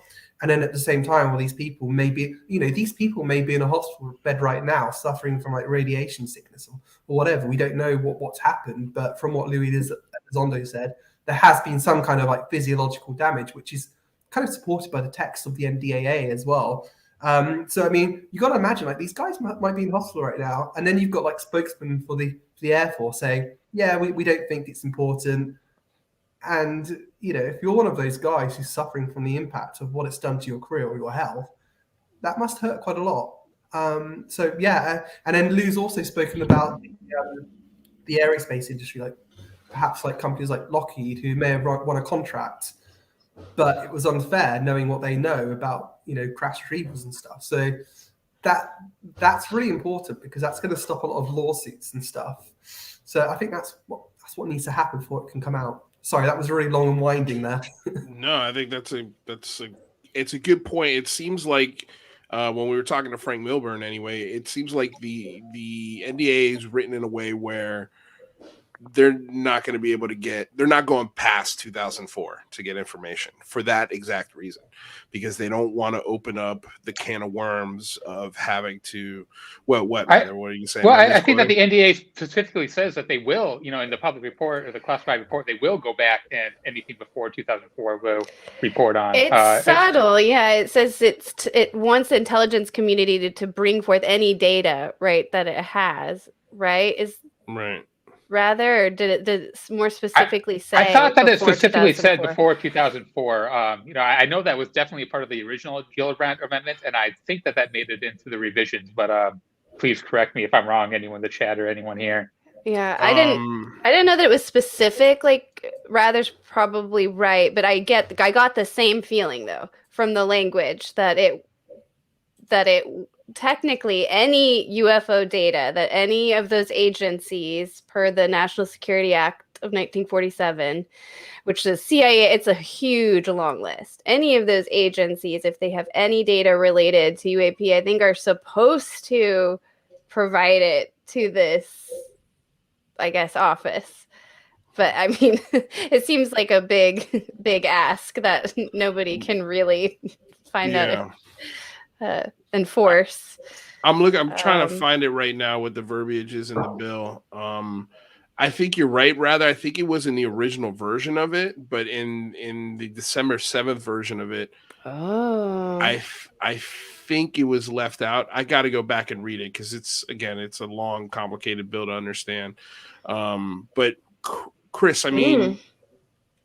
And then at the same time, all these people may be, these people may be in a hospital bed right now suffering from like radiation sickness or whatever. We don't know what's happened, but from what Luis Elizondo said, there has been some kind of like physiological damage, which is kind of supported by the text of the NDAA as well. So, I mean, you got to imagine like these guys might be in hospital right now. And then you've got like spokesmen for the Air Force saying, yeah, we don't think it's important. And, if you're one of those guys who's suffering from the impact of what it's done to your career or your health, that must hurt quite a lot. So, yeah. And then Lou's also spoken about the aerospace industry, like perhaps like companies like Lockheed who may have won a contract, but it was unfair knowing what they know about, crash retrievals and stuff. So that's really important because that's going to stop a lot of lawsuits and stuff. So I think that's what needs to happen before it can come out. Sorry, that was really long and winding there. No, I think it's a good point. It seems like when we were talking to Frank Milburn anyway, it seems like the NDA is written in a way where they're not going to be able to they're not going past 2004 to get information for that exact reason, because they don't want to open up the can of worms of having to, what are you saying? Well, I think that the NDA specifically says that they will, in the public report or the classified report, they will go back and anything before 2004 will report on. It's subtle. Yeah. It says it wants the intelligence community to bring forth any data, right, that it has, right? Right. Rather, or did it more specifically say? I thought that it specifically said before 2004. I know that was definitely part of the original Gillibrand amendment, and I think that made it into the revisions. But please correct me if I'm wrong, anyone in the chat or anyone here. Yeah, I didn't know that it was specific. Like, Rather's probably right, but I got the same feeling though from the language that it technically any UFO data that any of those agencies per the National Security Act of 1947, which is CIA, it's a huge long list. Any of those agencies, if they have any data related to UAP, I think are supposed to provide it to this, I guess, office. But I mean, it seems like a big ask that nobody can really find out. Enforce. I'm trying to find it right now what the verbiage is in the bill. I think you're right. Rather, I think it was in the original version of it, but in the December 7th version of it, I think it was left out. I got to go back and read it because it's a long, complicated bill to understand. But Chris, I mean,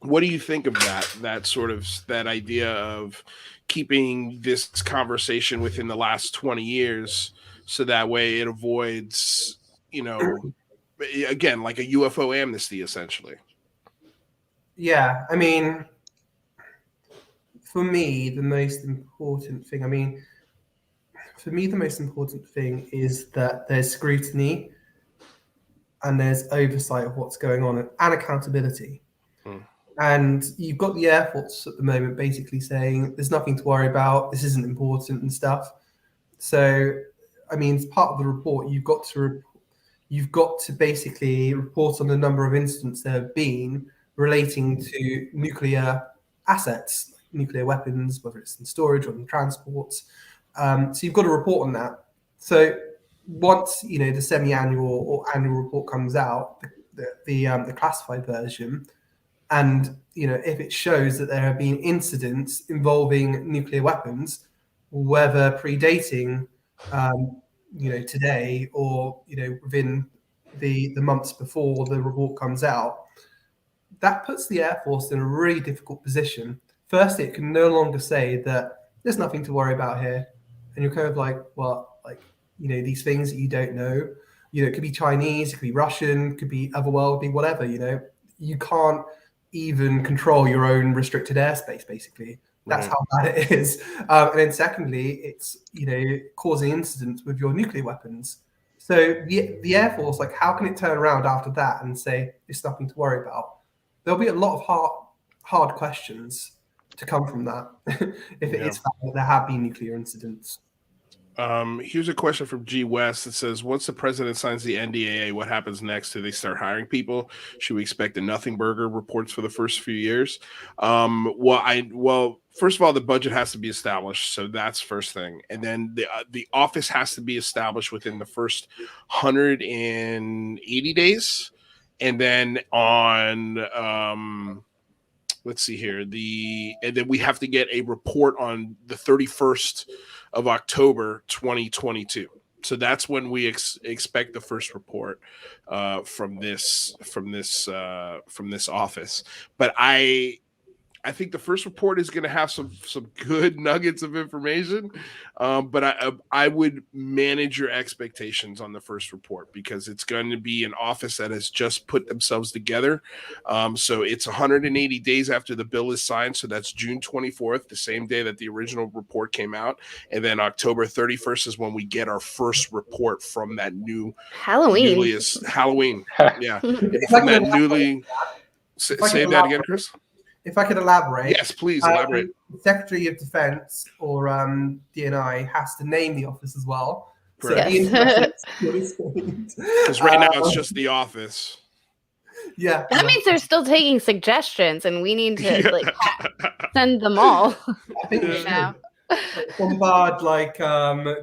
what do you think of that idea of keeping this conversation within the last 20 years so that way it avoids, again, like a UFO amnesty, essentially? Yeah, I mean, for me, the most important thing is that there's scrutiny and there's oversight of what's going on and accountability. And you've got the Air Force at the moment basically saying there's nothing to worry about, this isn't important and stuff. So, I mean, as part of the report, you've got to basically report on the number of incidents there have been relating to nuclear assets, nuclear weapons, whether it's in storage or in transport. So you've got to report on that. So once the semi-annual or annual report comes out, the classified version, and if it shows that there have been incidents involving nuclear weapons, whether predating today or within the months before the report comes out, that puts the Air Force in a really difficult position. First, it can no longer say that there's nothing to worry about here, and you're kind of like, well, like these things that you don't know, it could be Chinese, it could be Russian, it could be otherworldly, whatever. You can't even control your own restricted airspace, basically. That's how bad it is. And then secondly, it's causing incidents with your nuclear weapons. So the Air Force, like, how can it turn around after that and say it's nothing to worry about? There'll be a lot of hard questions to come from that if it is found that there have been nuclear incidents. Here's a question from G West that says, once the president signs the NDAA, what happens next? Do they start hiring people? Should we expect a nothing burger reports for the first few years? Well, first of all, the budget has to be established. So that's first thing. And then the office has to be established within the first 180 days. And then on, let's see here, and then we have to get a report on the 31st of October 2022. So that's when we expect the first report from this office. But I think the first report is going to have some good nuggets of information, but I would manage your expectations on the first report because it's going to be an office that has just put themselves together. So it's 180 days after the bill is signed. So that's June 24th, the same day that the original report came out. And then October 31st is when we get our first report from that new Halloween. Halloween. Yeah. From that newly. Say that again, Chris. If I could elaborate. Yes, please elaborate. The Secretary of Defense or DNI has to name the office as well. Correct. Because right now it's just the office. Yeah. That means they're still taking suggestions, and we need to send them all. I think we should bombard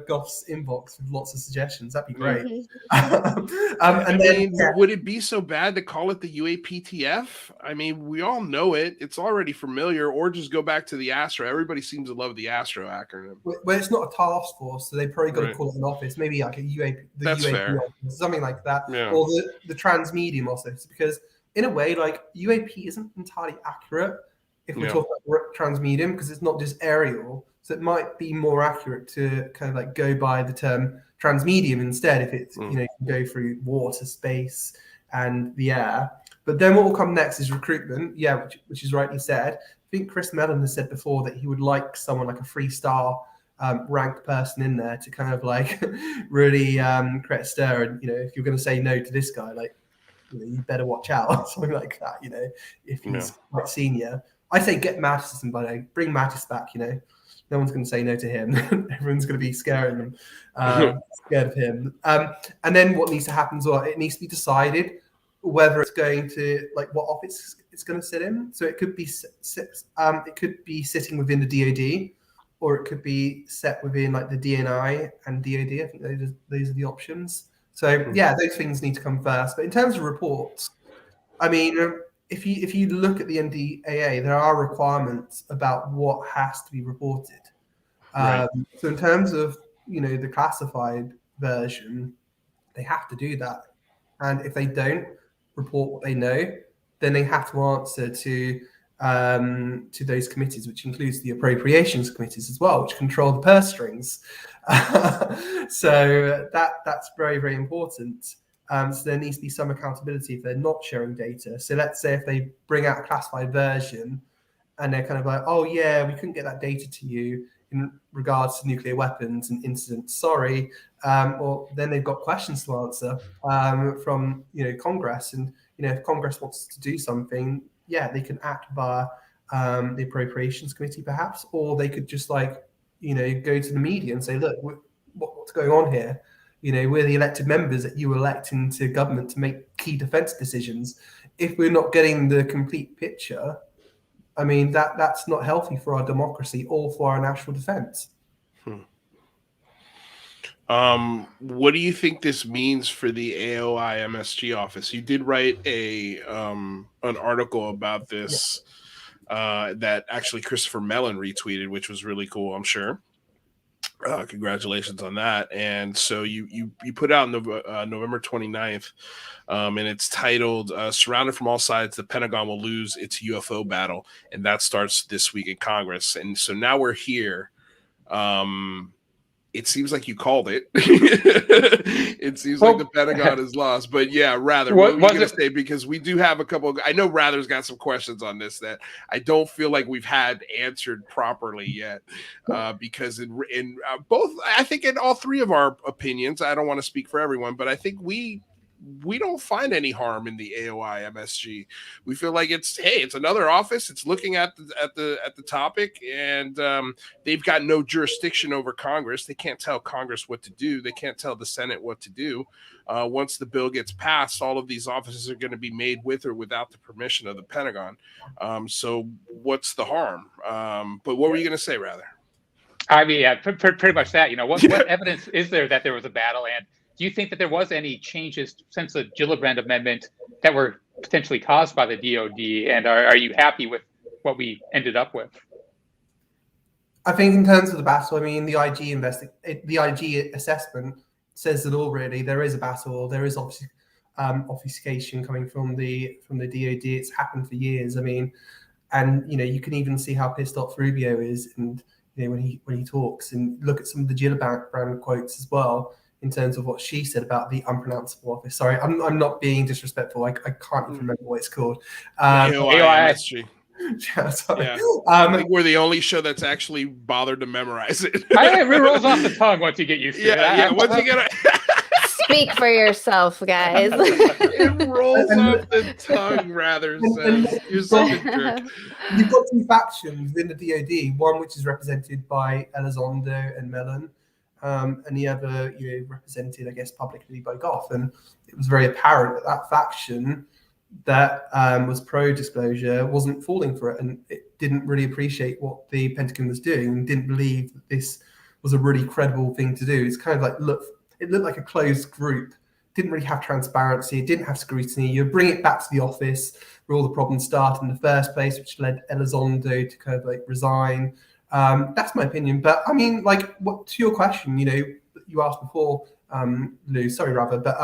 Goff's inbox with lots of suggestions. That'd be great. And then, would it be so bad to call it the UAPTF? I mean, we all know it. It's already familiar. Or just go back to the Astro. Everybody seems to love the Astro acronym. Well, it's not a task force, so they probably got to call it an office. Maybe like a UAP, That's UAP fair. office, something like that. Yeah. Or the Transmedium office, because in a way, like UAP isn't entirely accurate if we talk about Transmedium, because it's not just aerial. So it might be more accurate to kind of like go by the term transmedium instead if it's, you can go through water, space, and the air. But then what will come next is recruitment. Yeah, which is rightly said. I think Chris Mellon has said before that he would like someone like a 3-star ranked person in there to kind of like really create a stir. And, if you're going to say no to this guy, like, you better watch out, something like that, if he's quite senior. I say get Mattis, and by the way, bring Mattis back, No one's going to say no to him. Everyone's going to be scared of him. And then what needs to happen is it needs to be decided whether it's going to, like, what office it's going to sit in. So it could be sitting within the DoD, or it could be set within like the DNI and DoD. I think those are the options. So those things need to come first. But in terms of reports, I mean, if you look at the NDAA, there are requirements about what has to be reported. So in terms of the classified version, they have to do that, and if they don't report what they know, then they have to answer to those committees, which includes the appropriations committees as well, which control the purse strings. So that's very, very important. So there needs to be some accountability if they're not sharing data. So let's say if they bring out a classified version and they're kind of like, oh yeah, we couldn't get that data to you in regards to nuclear weapons and incidents, sorry. Well, then they've got questions to answer from Congress. And if Congress wants to do something, they can act via the Appropriations Committee perhaps, or they could just go to the media and say, look, what's going on here? We're the elected members that you elect into government to make key defense decisions. If we're not getting the complete picture, I mean, that's not healthy for our democracy or for our national defense. What do you think this means for the AOI MSG office? You did write an article about this that actually Christopher Mellon retweeted, which was really cool, I'm sure. Congratulations on that. And so you put out November 29th, and it's titled "Surrounded from All Sides, the Pentagon Will Lose Its UFO Battle," and that starts this week in Congress. And so now we're here. It seems like you called it. It seems like the Pentagon is lost. But yeah, Rather, what were you going to say? Because we do have a couple. I know Rather's got some questions on this that I don't feel like we've had answered properly yet. Because in both, I think in all three of our opinions, I don't want to speak for everyone, but I think we don't find any harm in the AOI MSG. We feel like it's another office. It's looking at the topic, and they've got no jurisdiction over Congress. They can't tell Congress what to do. They can't tell the Senate what to do. Once the bill gets passed, all of these offices are going to be made with or without the permission of the Pentagon. So what's the harm? But what were you going to say, Rather? I mean, yeah, pretty much that. What evidence is there that there was a battle, and do you think that there was any changes since the Gillibrand Amendment that were potentially caused by the DoD? And are you happy with what we ended up with? I think in terms of the battle, I mean, the IG assessment says it all. Really, there is a battle. There is obviously obfuscation coming from the DoD. It's happened for years. I mean, and you can even see how pissed off Rubio is, and when he talks, and look at some of the Gillibrand quotes as well, in terms of what she said about the unpronounceable office. Sorry, I'm not being disrespectful. I can't even remember what it's called. AOI. Yeah, sorry. Yeah. I think we're the only show that's actually bothered to memorize it. It rolls off the tongue once you get used to it. Yeah, once you get Speak for yourself, guys. It rolls off the tongue, Rather says. You're such a jerk. You've got two factions within the DoD, one which is represented by Elizondo and Mellon, and the other represented, I guess, publicly by Goff. And it was very apparent that faction that was pro-disclosure wasn't falling for it, and it didn't really appreciate what the Pentagon was doing and didn't believe that this was a really credible thing to do. It's kind of like, it looked like a closed group, didn't really have transparency, it didn't have scrutiny. You bring it back to the office where all the problems start in the first place, which led Elizondo to kind of resign. That's my opinion. But I mean, what to your question, you asked before, Lou, sorry, Rather, but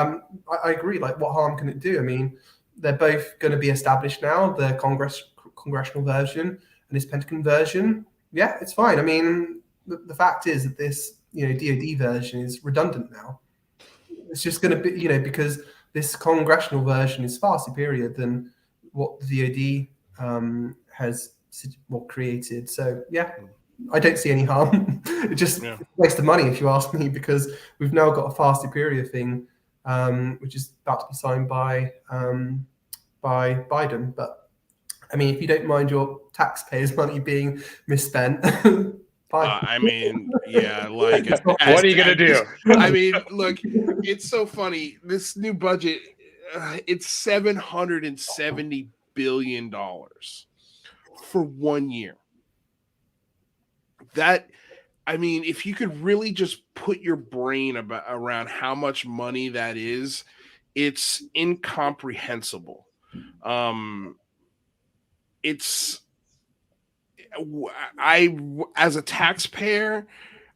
I agree. What harm can it do? I mean, they're both going to be established now, the congressional version and this Pentagon version. Yeah, it's fine. I mean, the fact is that this DoD version is redundant now. It's just going to be, because this congressional version is far superior than what the DoD has created. So yeah, I don't see any harm. It just a waste of money, if you ask me, because we've now got a far superior thing, which is about to be signed by Biden. But I mean, if you don't mind your taxpayers' money being misspent. I mean, yeah, what are you gonna do? I mean, look, it's so funny. This new budget, it's $770 billion for 1 year. That, I mean, if you could really just put your brain around how much money that is, it's incomprehensible. As a taxpayer,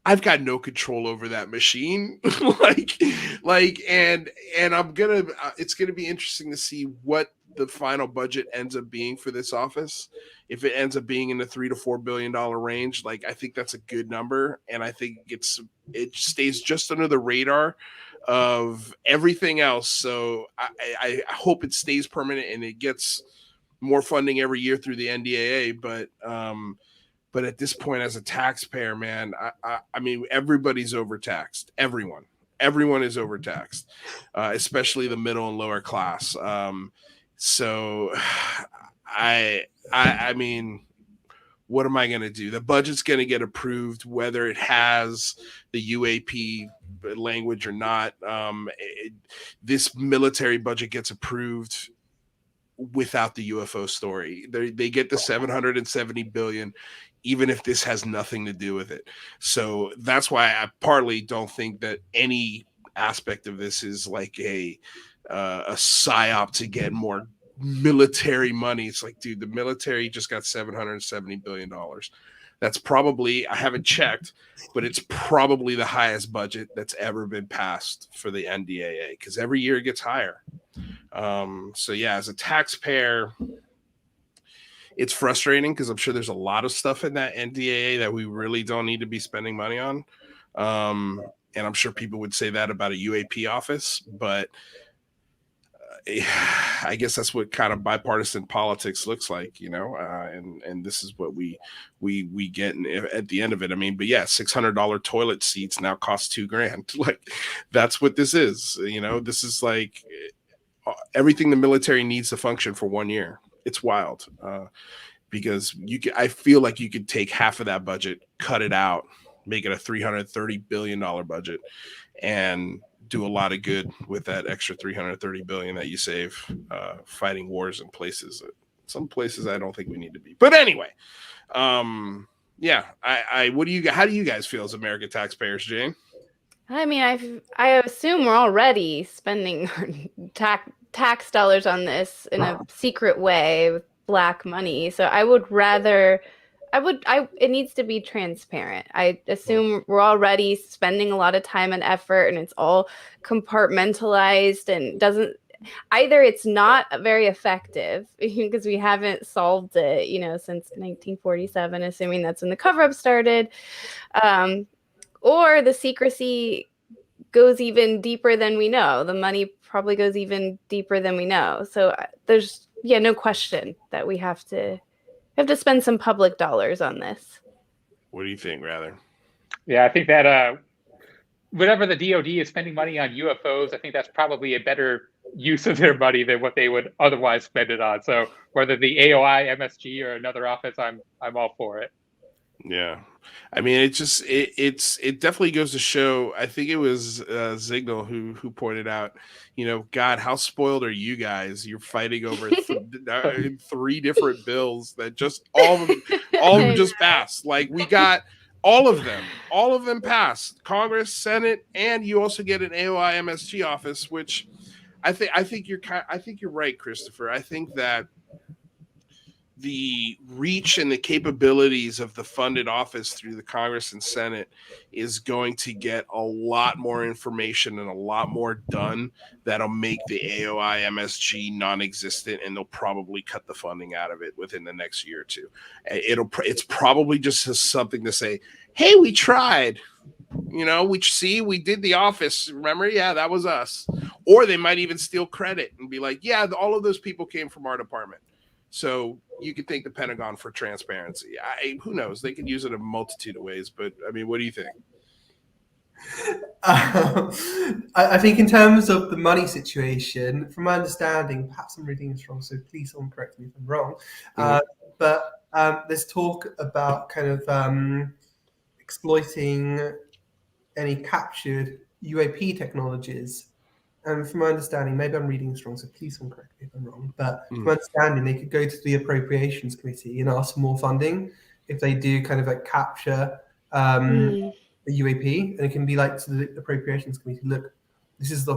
I've got no control over that machine. And I'm gonna, it's gonna be interesting to see what the final budget ends up being for this office. If it ends up being in the $3 to $4 billion range, I think that's a good number, and I think it stays just under the radar of everything else. So I hope it stays permanent and it gets more funding every year through the NDAA. But at this point, as a taxpayer, man, I mean, everybody's overtaxed. Everyone is overtaxed, especially the middle and lower class. So I mean, what am I going to do? The budget's going to get approved, whether it has the UAP language or not. This military budget gets approved. without the UFO story. They get the 770 billion, even if this has nothing to do with it. So that's why I partly don't think that any aspect of this is like a psyop to get more military money. It's like, dude, the military just got $770 billion. That's probably, I haven't checked, but it's probably the highest budget that's ever been passed for the NDAA, because every year it gets higher. So yeah, as a taxpayer, it's frustrating because I'm sure there's a lot of stuff in that NDAA that we really don't need to be spending money on. And I'm sure people would say that about a UAP office, but I guess that's what kind of bipartisan politics looks like, you know, and this is what we get at the end of it. I mean, but yeah, $600 toilet seats now cost $2,000. Like, that's what this is. You know, this is like everything the military needs to function for 1 year. It's wild, because I feel like you could take half of that budget, cut it out, make it a $330 billion budget, and do a lot of good with that extra $330 billion that you save fighting wars in places. Some places I don't think we need to be. But anyway, yeah. How do you guys feel as American taxpayers, Jane? I mean, I assume we're already spending tax dollars on this in a secret way with black money. So I would rather. It needs to be transparent. I assume we're already spending a lot of time and effort, and it's all compartmentalized and either it's not very effective because we haven't solved it, you know, since 1947, assuming that's when the cover-up started, or the secrecy goes even deeper than we know. The money probably goes even deeper than we know. So there's, no question that we have to spend some public dollars on this. What do you think, Rather? Yeah, I think that whatever the DoD is spending money on UFOs, I think that's probably a better use of their money than what they would otherwise spend it on. So whether the AOI, MSG, or another office, I'm all for it. Yeah, I mean, it definitely goes to show. I think it was Zignal who pointed out, you know, God, how spoiled are you guys? You're fighting over 3 different bills that just all of them just passed. Like, we got all of them passed. Congress, Senate, and you also get an AOI MSG office, which I think you're right, Christopher. I think that the reach and the capabilities of the funded office through the Congress and Senate is going to get a lot more information and a lot more done that'll make the AOI MSG non-existent, and they'll probably cut the funding out of it within the next year or two. It's probably just something to say, hey, we tried. You know, we did the office. Remember? Yeah, that was us. Or they might even steal credit and be like, yeah, all of those people came from our department. So you could thank the Pentagon for transparency. Who knows? They could use it in a multitude of ways. But I mean, what do you think? I think in terms of the money situation, from my understanding, perhaps I'm reading this wrong, so please someone correct me if I'm wrong. But there's talk about kind of exploiting any captured UAP technologies. And from my understanding, maybe I'm reading this wrong, so please someone correct me if I'm wrong, but from my understanding, they could go to the Appropriations Committee and ask for more funding if they do kind of like capture the UAP, and it can be like to the Appropriations Committee, look, this is the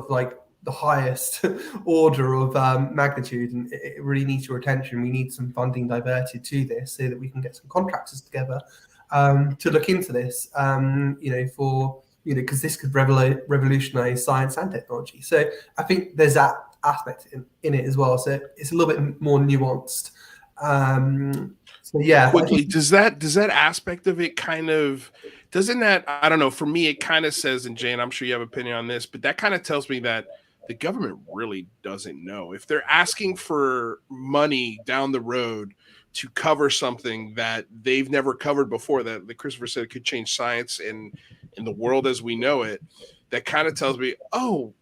highest order of magnitude, and it really needs your attention. We need some funding diverted to this so that we can get some contractors together to look into this, because this could revolutionize science and technology. So I think there's that aspect in it as well. So it's a little bit more nuanced. So yeah. Quickly, does that aspect of it kind of, doesn't that, I don't know, for me, it kind of says, and Jane, I'm sure you have an opinion on this, but that kind of tells me that the government really doesn't know. If they're asking for money down the road to cover something that they've never covered before, that Christopher said could change science in the world as we know it, that kind of tells me, oh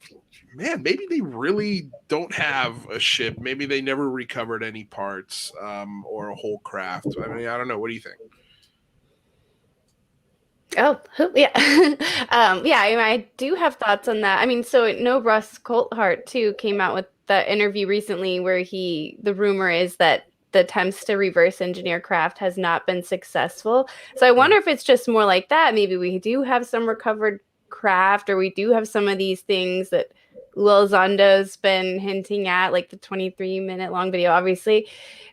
man, maybe they really don't have a ship. Maybe they never recovered any parts or a whole craft. I mean, I don't know. What do you think? Oh, yeah. I do have thoughts on that. I mean, so Russ Coulthart too came out with that interview recently where the rumor is that the attempts to reverse engineer craft has not been successful. So I wonder if it's just more like that. Maybe we do have some recovered craft, or we do have some of these things that Lil Zondo's been hinting at, like the 23-minute long video. Obviously,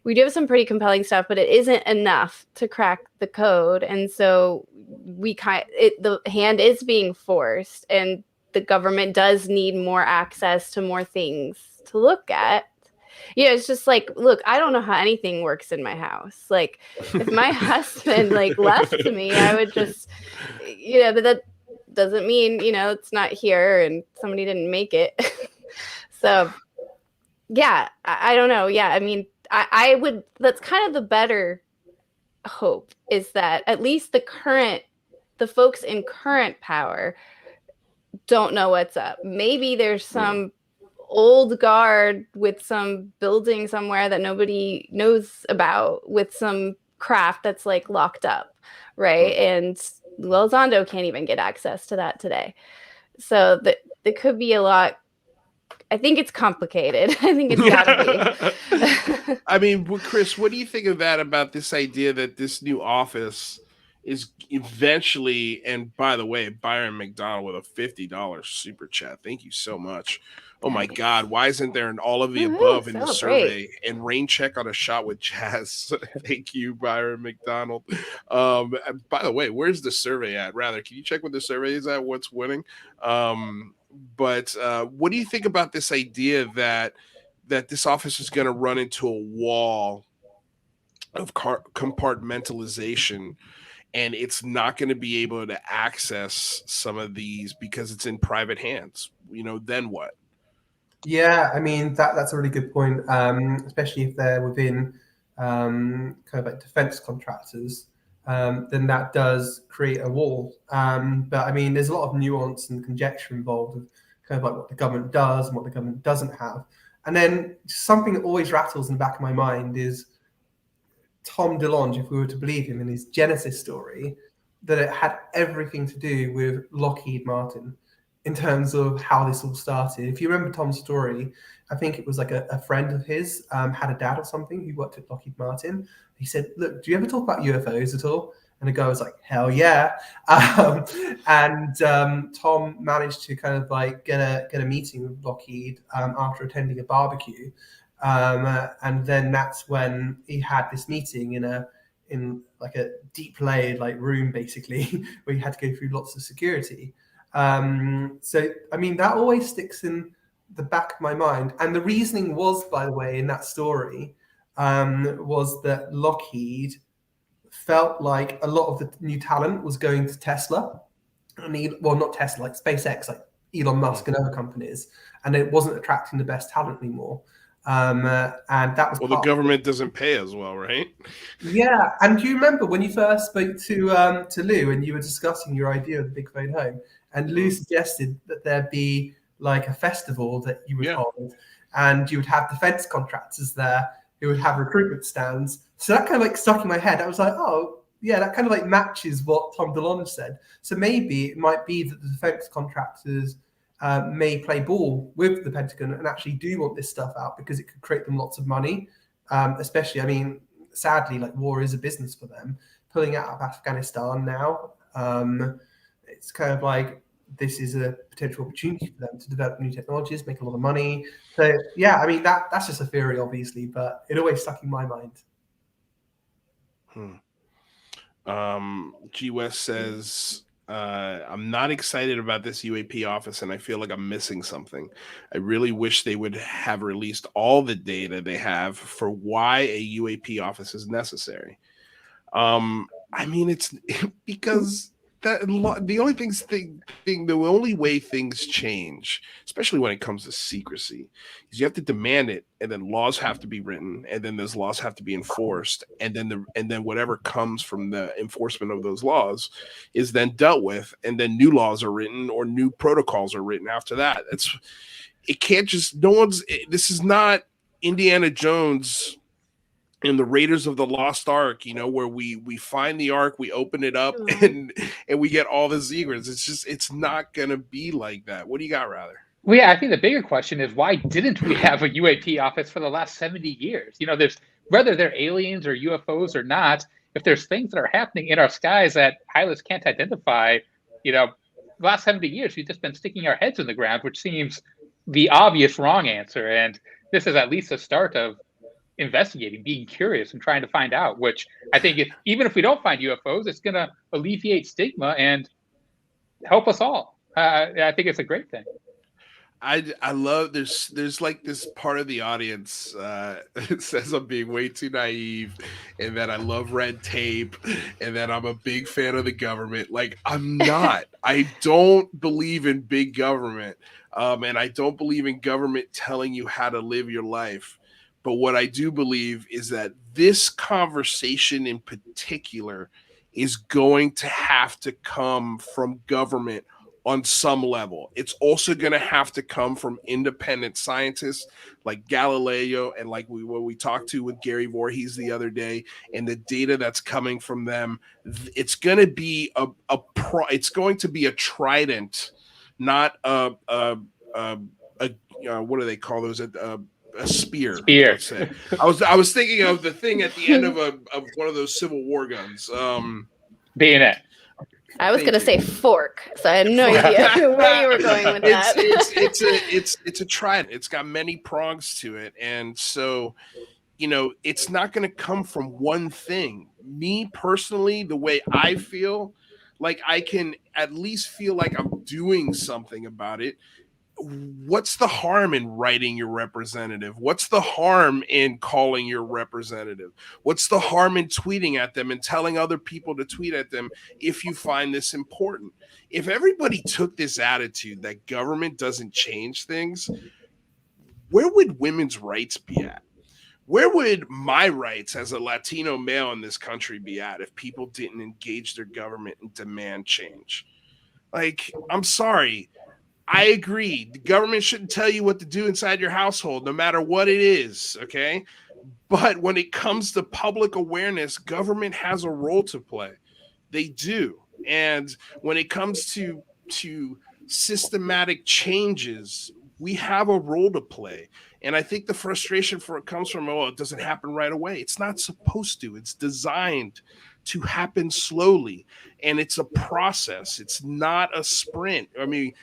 we do have some pretty compelling stuff, but it isn't enough to crack the code. And so the hand is being forced, and the government does need more access to more things to look at. Yeah, it's just like, look, I don't know how anything works in my house. Like, if my husband left me, I would just, but that doesn't mean, it's not here and somebody didn't make it. So, yeah, I don't know. Yeah, I mean, I would, that's kind of the better hope, is that at least the folks in current power don't know what's up. Maybe there's some old guard with some building somewhere that nobody knows about, with some craft that's locked up, right? And Lil Zondo can't even get access to that today. So there could be a lot. I think it's complicated. I think it's gotta be. I mean, Chris, what do you think of that, about this idea that this new office is eventually, and by the way, Byron McDonald with a $50 super chat. Thank you so much. Oh my God, why isn't there an all of the above in the survey? And rain check on a shot with Jazz. Thank you, Byron McDonald. By the way, where's the survey at? Rather, can you check what the survey is at? What's winning? But what do you think about this idea that this office is going to run into a wall of compartmentalization, and it's not going to be able to access some of these because it's in private hands? Then what? Yeah, I mean, that's a really good point, especially if they're within kind of defense contractors, then that does create a wall. But I mean, there's a lot of nuance and conjecture involved of kind of what the government does and what the government doesn't have. And then something that always rattles in the back of my mind is Tom DeLonge, if we were to believe him in his Genesis story, that it had everything to do with Lockheed Martin in terms of how this all started. If you remember Tom's story, I think it was a friend of his had a dad or something who worked at Lockheed Martin. He said, look, do you ever talk about UFOs at all? And the guy was like, hell yeah. Tom managed to kind of get a meeting with Lockheed after attending a barbecue. And then that's when he had this meeting in a deep layered room, basically, where he had to go through lots of security. So, I mean, that always sticks in the back of my mind. And the reasoning was, by the way, in that story, was that Lockheed felt like a lot of the new talent was going to Tesla. Not Tesla, SpaceX, Elon Musk and other companies. And it wasn't attracting the best talent anymore. And that was the government doesn't pay as well, right? Yeah. And do you remember when you first spoke to Lou and you were discussing your idea of the big phone home, and Lou suggested that there be a festival that you would hold, and you would have defense contractors there who would have recruitment stands. So that kind of stuck in my head. I was like, oh yeah, that kind of matches what Tom DeLonge said. So maybe it might be that the defense contractors may play ball with the Pentagon and actually do want this stuff out because it could create them lots of money. Especially, I mean, sadly, war is a business for them. Pulling out of Afghanistan now, it's kind of this is a potential opportunity for them to develop new technologies, make a lot of money. So yeah, I mean, that's just a theory, obviously, but it always stuck in my mind. G West says, I'm not excited about this UAP office, and I feel like I'm missing something. I really wish they would have released all the data they have for why a UAP office is necessary. I mean, it's because the only way things change, especially when it comes to secrecy, is you have to demand it, and then laws have to be written, and then those laws have to be enforced, and then whatever comes from the enforcement of those laws is then dealt with, and then new laws are written or new protocols are written after that. This is not Indiana Jones in the Raiders of the Lost Ark, where we find the Ark, we open it up, and we get all the secrets. It's not gonna be like that. What do you got, rather? Well, yeah, I think the bigger question is why didn't we have a UAP office for the last 70 years? There's whether they're aliens or UFOs or not, if there's things that are happening in our skies that pilots can't identify, the last 70 years we've just been sticking our heads in the ground, which seems the obvious wrong answer. And this is at least a start of investigating, being curious, and trying to find out. Which I think, even if we don't find UFOs, it's going to alleviate stigma and help us all. I think it's a great thing. I love there's like this part of the audience says I'm being way too naive and that I love red tape and that I'm a big fan of the government. Like, I'm not. I don't believe in big government, and I don't believe in government telling you how to live your life. But what I do believe is that this conversation in particular is going to have to come from government on some level. It's also going to have to come from independent scientists like Galileo and like what we talked to with Gary Voorhees the other day, and the data that's coming from them. It's going to be it's going to be a trident, not what do they call those? A spear. Let's say. I was thinking of the thing at the end of one of those Civil War guns. Bayonet. I was going to say fork, so I had no idea where you were going with that. It's a trident. It's got many prongs to it, and so it's not going to come from one thing. Me personally, the way I feel, like I can at least feel like I'm doing something about it. What's the harm in writing your representative? What's the harm in calling your representative? What's the harm in tweeting at them and telling other people to tweet at them if you find this important? If everybody took this attitude that government doesn't change things, where would women's rights be at? Where would my rights as a Latino male in this country be at if people didn't engage their government and demand change? Like, I'm sorry. I agree. The government shouldn't tell you what to do inside your household, no matter what it is, okay? But when it comes to public awareness, government has a role to play. They do. And when it comes to systematic changes, we have a role to play. And I think the frustration for it comes from, it doesn't happen right away. It's not supposed to. It's designed to happen slowly. And it's a process. It's not a sprint. I mean,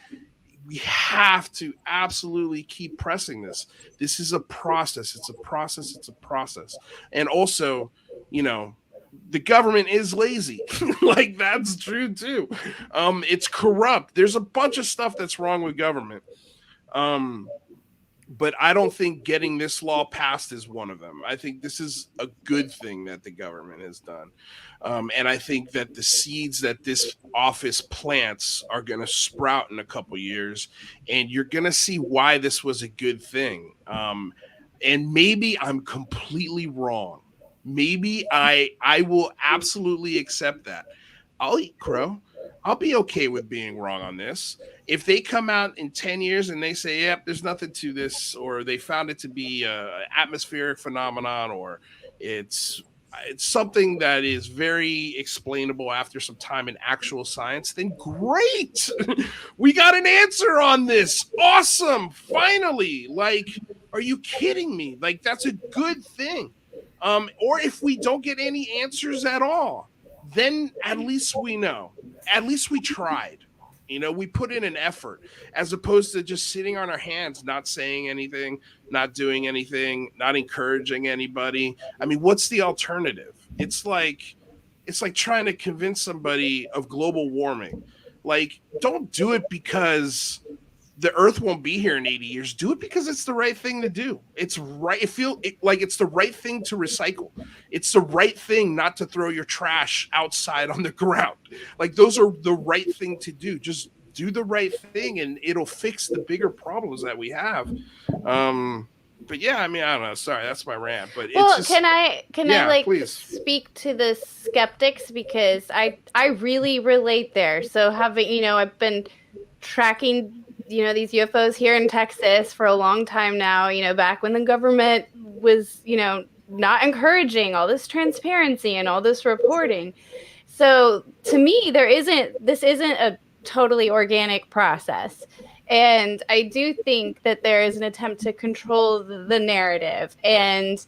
we have to absolutely keep pressing this. This is a process. It's a process. It's a process. And also, the government is lazy. Like, that's true too. It's corrupt. There's a bunch of stuff that's wrong with government. But I don't think getting this law passed is one of them. I think this is a good thing that the government has done. And I think that the seeds that this office plants are going to sprout in a couple years, and you're going to see why this was a good thing. And maybe I'm completely wrong. Maybe I will absolutely accept that. I'll eat crow. I'll be okay with being wrong on this. If they come out in 10 years and they say, yep, there's nothing to this, or they found it to be an atmospheric phenomenon, or it's something that is very explainable after some time in actual science, then great. We got an answer on this. Awesome. Finally. Like, are you kidding me? Like, that's a good thing. Or if we don't get any answers at all, then at least we know. At least we tried. We put in an effort, as opposed to just sitting on our hands, not saying anything, not doing anything, not encouraging anybody. I mean, what's the alternative? It's like trying to convince somebody of global warming. Like, don't do it because the earth won't be here in 80 years. Do it because it's the right thing to do. It's right. Like it's the right thing to recycle. It's the right thing not to throw your trash outside on the ground. Like, those are the right thing to do. Just do the right thing and it'll fix the bigger problems that we have. But yeah, I mean, I don't know. Sorry, that's my rant. But well, it's just, can I please speak to the skeptics, because I really relate there. So having, I've been tracking these UFOs here in Texas for a long time now, back when the government was, not encouraging all this transparency and all this reporting. So to me, this isn't a totally organic process. And I do think that there is an attempt to control the narrative and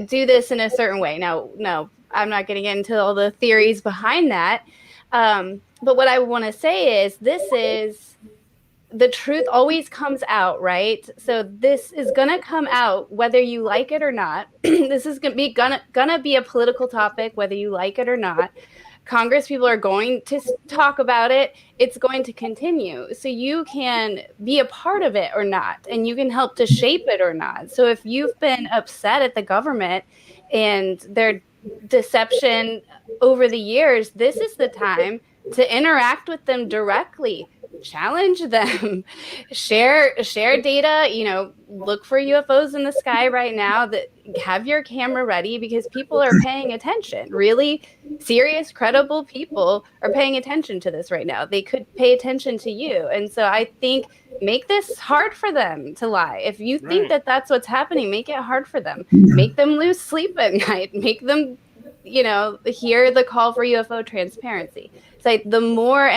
do this in a certain way. Now, no, I'm not getting into all the theories behind that. But what I want to say is the truth always comes out, right? So this is going to come out whether you like it or not. This is going to be a political topic whether you like it or not. Congress people are going to talk about it. It's going to continue. So you can be a part of it or not, and you can help to shape it or not. So if you've been upset at the government and their deception over the years, this is the time to interact with them directly. Challenge them, share data, look for UFOs in the sky right now, that have your camera ready, because people are paying attention. Really serious, credible people are paying attention to this right now. They could pay attention to you. And so I think make this hard for them to lie. If you think that that's what's happening, make it hard for them. Make them lose sleep at night. Make them, hear the call for UFO transparency. So the more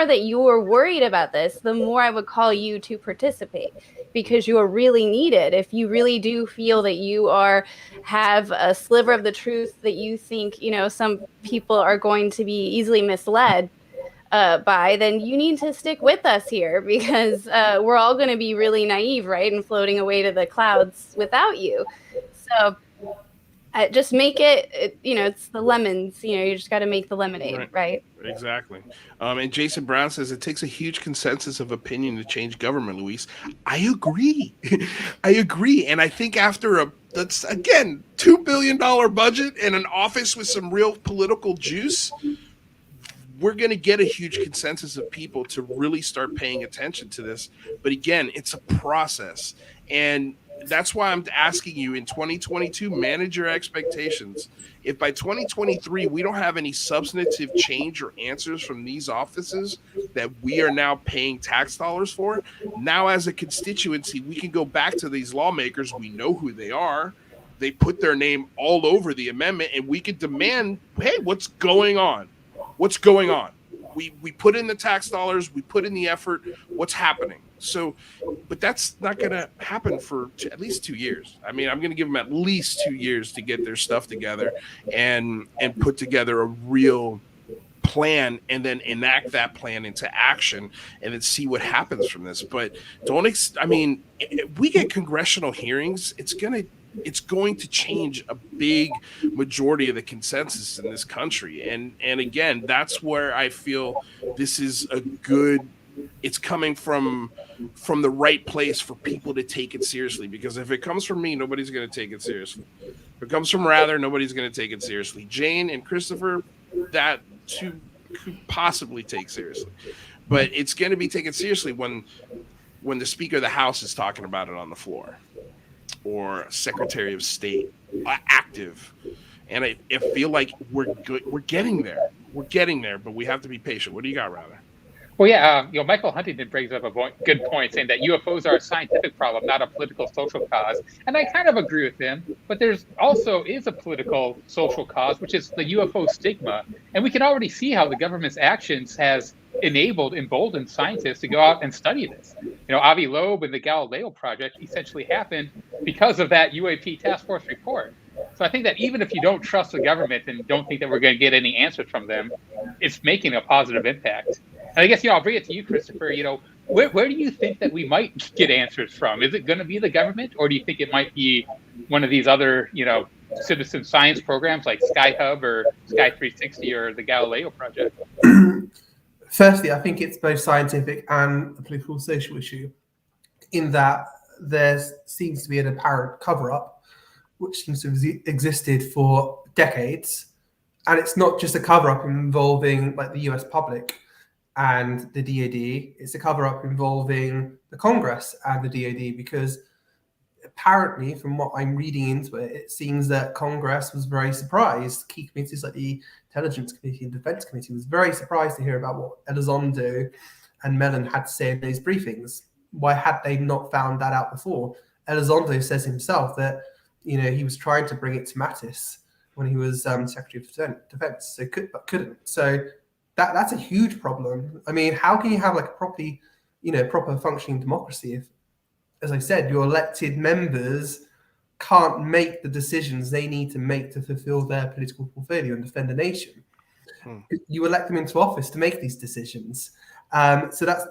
that you are worried about this, the more I would call you to participate, because you are really needed. If you really do feel that you have a sliver of the truth that you think, some people are going to be easily misled by, then you need to stick with us here, because we're all going to be really naive, right? And floating away to the clouds without you. So just make it, it's the lemons, you just got to make the lemonade, right? Exactly. And Jason Brown says it takes a huge consensus of opinion to change government, Luis. I agree. I agree. And I think after that's again, $2 billion budget and an office with some real political juice, we're going to get a huge consensus of people to really start paying attention to this. But again, it's a process. And that's why I'm asking you in 2022, manage your expectations. If by 2023 we don't have any substantive change or answers from these offices that we are now paying tax dollars for, now as a constituency, we can go back to these lawmakers. We know who they are. They put their name all over the amendment, and we could demand, hey, what's going on? What's going on? We put in the tax dollars. We put in the effort. What's happening? So, but that's not going to happen for at least 2 years. I mean, I'm going to give them at least 2 years to get their stuff together and put together a real plan, and then enact that plan into action, and then see what happens from this. But if we get congressional hearings, it's going to change a big majority of the consensus in this country. And again, that's where I feel this is it's coming from the right place for people to take it seriously. Because if it comes from me, nobody's going to take it seriously. If it comes from Rather, nobody's going to take it seriously. Jane and Christopher, that too could possibly take seriously. But it's going to be taken seriously when the Speaker of the House is talking about it on the floor, or Secretary of State active. And I feel like we're getting there. We're getting there, but we have to be patient. What do you got, Rather? Well, yeah, Michael Huntington brings up a good point, saying that UFOs are a scientific problem, not a political social cause. And I kind of agree with him, but there's also is a political social cause, which is the UFO stigma. And we can already see how the government's actions has emboldened scientists to go out and study this. Avi Loeb and the Galileo Project essentially happened because of that UAP task force report. So I think that even if you don't trust the government and don't think that we're going to get any answers from them, it's making a positive impact. And I guess, I'll bring it to you, Christopher. Where do you think that we might get answers from? Is it going to be the government, or do you think it might be one of these other, citizen science programs like SkyHub or Sky 360 or the Galileo Project? Firstly, I think it's both scientific and a political social issue, in that there seems to be an apparent cover-up, which seems to have existed for decades. And it's not just a cover-up involving the US public and the DoD. It's a cover-up involving the Congress and the DoD, because apparently, from what I'm reading into it, it seems that Congress was very surprised. Key committees like the Intelligence Committee and Defense Committee was very surprised to hear about what Elizondo and Mellon had to say in those briefings. Why had they not found that out before? Elizondo says himself that he was trying to bring it to Mattis when he was Secretary of Defense, but couldn't. So that's a huge problem. I mean, how can you have a properly proper functioning democracy if, as I said, your elected members can't make the decisions they need to make to fulfill their political portfolio and defend the nation. You elect them into office to make these decisions. So that's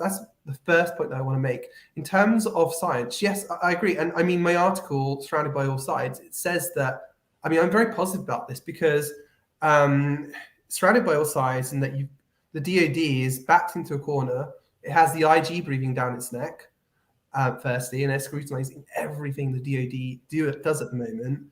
the first point that I want to make. In terms of science, yes, I agree. And I mean, my article, Surrounded by All Sides, it says that, I mean, I'm very positive about this because surrounded by all sides and that the DoD is backed into a corner. It has the IG breathing down its neck, firstly, and they're scrutinizing everything the DoD does at the moment.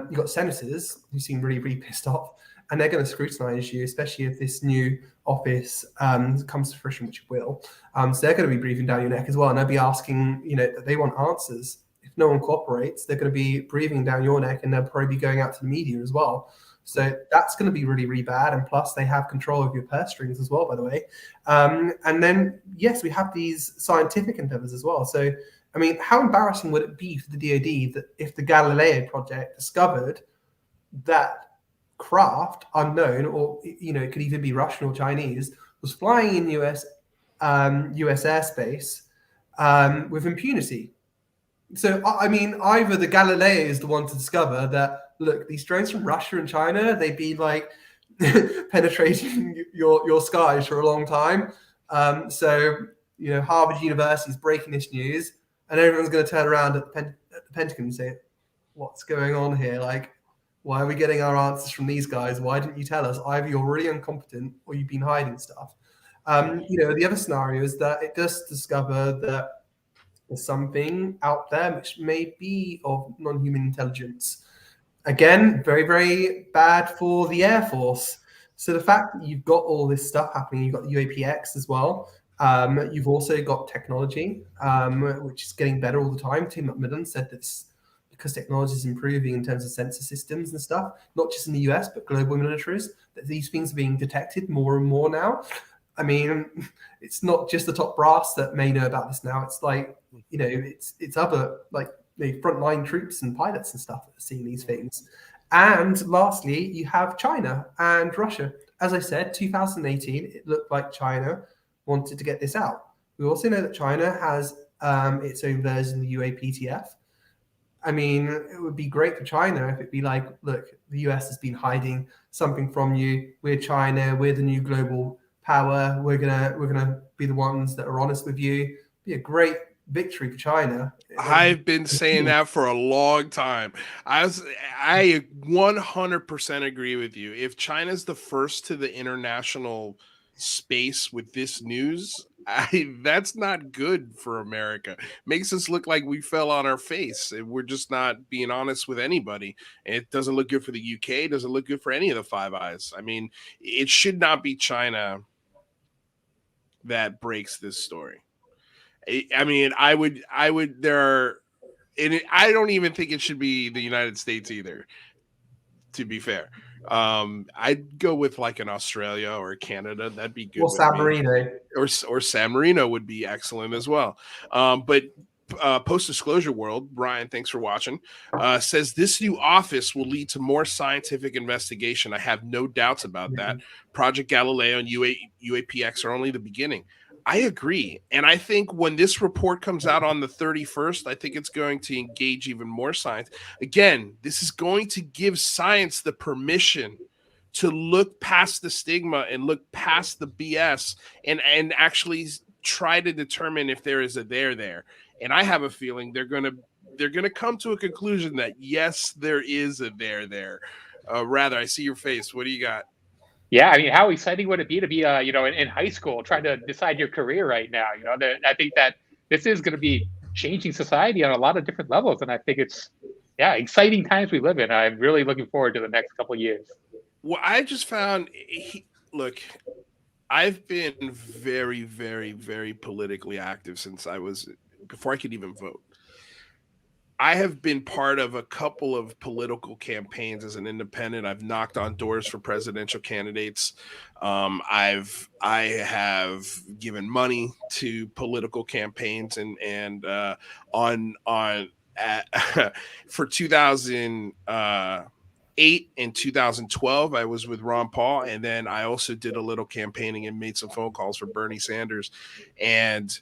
You've got senators who seem really, really pissed off, and they're going to scrutinize you, especially if this new office comes to fruition, which it will. So they're going to be breathing down your neck as well, and they'll be asking, they want answers. If no one cooperates, they're going to be breathing down your neck, and they'll probably be going out to the media as well. So that's going to be really, really bad. And plus, they have control of your purse strings as well, by the way. And then, yes, we have these scientific endeavors as well. So, I mean, how embarrassing would it be for the DoD that if the Galileo project discovered that craft, unknown, or, it could even be Russian or Chinese, was flying in US airspace with impunity? So, I mean, either the Galileo is the one to discover that, look, these drones from Russia and China, they've been like penetrating your skies for a long time. So, Harvard University is breaking this news, and everyone's going to turn around at the Pentagon and say, what's going on here? Like, why are we getting our answers from these guys? Why didn't you tell us? Either you're really incompetent or you've been hiding stuff. The other scenario is that it does discover that there's something out there which may be of non-human intelligence. Again, very, very bad for the Air Force. So the fact that you've got all this stuff happening, you've got the UAPX as well. You've also got technology, which is getting better all the time. Tim McMillan said this because technology is improving in terms of sensor systems and stuff, not just in the US, but global militaries, that these things are being detected more and more now. I mean, it's not just the top brass that may know about this now. It's like, it's other, like, the frontline troops and pilots and stuff that are seeing these things. And lastly, you have China and Russia. As I said, 2018, it looked like China wanted to get this out. We also know that China has its own version of the UAPTF. I mean, it would be great for China if it'd be like, look, the US has been hiding something from you. We're China. We're the new global power. We're gonna be the ones that are honest with you. It'd be a great victory for China. I've been saying that for a long time. I 100% agree with you. If China's the first to the international space with this news, that's not good for America. Makes us look like we fell on our face. We're just not being honest with anybody. It doesn't look good for the UK. It doesn't look good for any of the Five Eyes. I mean, it should not be China that breaks this story. I mean, I don't even think it should be the United States either, to be fair. I'd go with like an Australia or Canada. That'd be good. Or San Marino. Or San Marino would be excellent as well. But Post-Disclosure World, Brian, thanks for watching, says this new office will lead to more scientific investigation. I have no doubts about that. Project Galileo and UAPX are only the beginning. I agree. And I think when this report comes out on the 31st, I think it's going to engage even more science. Again, this is going to give science the permission to look past the stigma and look past the BS and actually try to determine if there is a there. And I have a feeling they're going to come to a conclusion that, yes, there is a there. Rather, I see your face. What do you got? Yeah, I mean, how exciting would it be to be, in high school trying to decide your career right now? I think that this is going to be changing society on a lot of different levels, and I think it's, exciting times we live in. I'm really looking forward to the next couple of years. Well, I just found, look, I've been very, very, very politically active since before I could even vote. I have been part of a couple of political campaigns as an independent. I've knocked on doors for presidential candidates. I have given money to political campaigns and for 2000. 2008 and 2012, I was with Ron Paul. And then I also did a little campaigning and made some phone calls for Bernie Sanders. And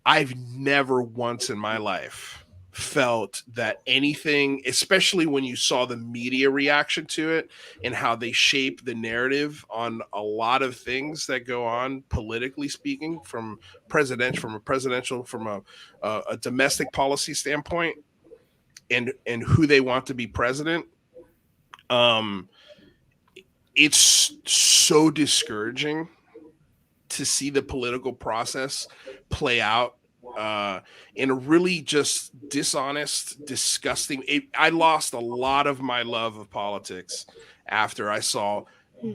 I've never once in my life felt that anything, especially when you saw the media reaction to it and how they shape the narrative on a lot of things that go on politically speaking, from a domestic policy standpoint, and who they want to be president. It's so discouraging to see the political process play out in a really just dishonest, disgusting. I lost a lot of my love of politics after I saw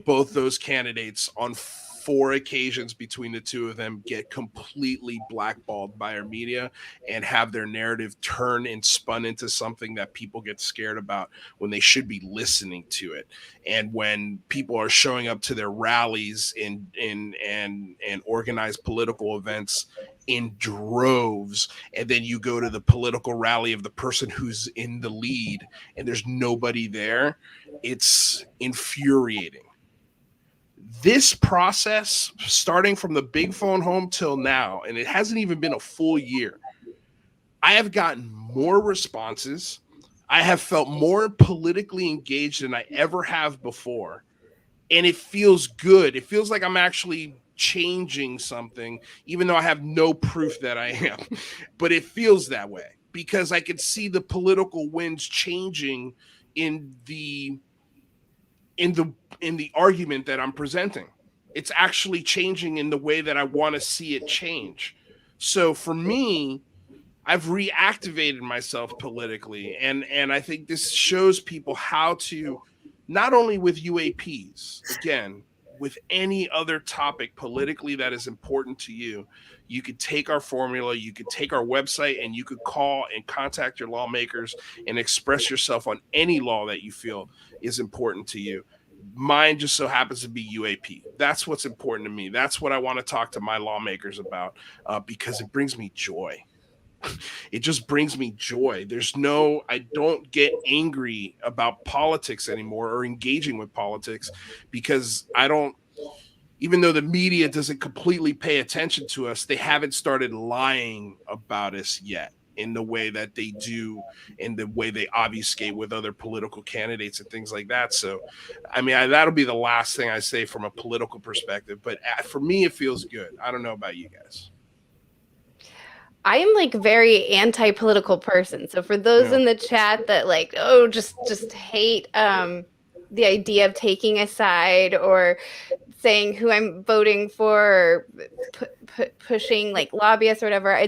both those candidates on 4 occasions between the two of them get completely blackballed by our media and have their narrative turn and spun into something that people get scared about when they should be listening to it. And when people are showing up to their rallies and organized political events in droves, and then you go to the political rally of the person who's in the lead and there's nobody there, it's infuriating. This process, starting from the big phone home till now, and it hasn't even been a full year, I have gotten more responses. I have felt more politically engaged than I ever have before. And it feels good. It feels like I'm actually changing something, even though I have no proof that I am. But it feels that way because I can see the political winds changing in the argument that I'm presenting. It's actually changing in the way that I want to see it change. So for me, I've reactivated myself politically, and I think this shows people how to, not only with UAPs, again, with any other topic politically that is important to you, you could take our formula, you could take our website, and you could call and contact your lawmakers and express yourself on any law that you feel is important to you. Mine just so happens to be UAP. That's what's important to me. That's what I want to talk to my lawmakers about because it brings me joy. It just brings me joy. I don't get angry about politics anymore or engaging with politics because even though the media doesn't completely pay attention to us, they haven't started lying about us yet in the way that they do, in the way they obfuscate with other political candidates and things like that. So, I mean, that'll be the last thing I say from a political perspective. But for me, it feels good. I don't know about you guys. I am like very anti-political person. So for those in the chat that like, just hate the idea of taking a side or saying who I'm voting for, or pushing like lobbyists or whatever,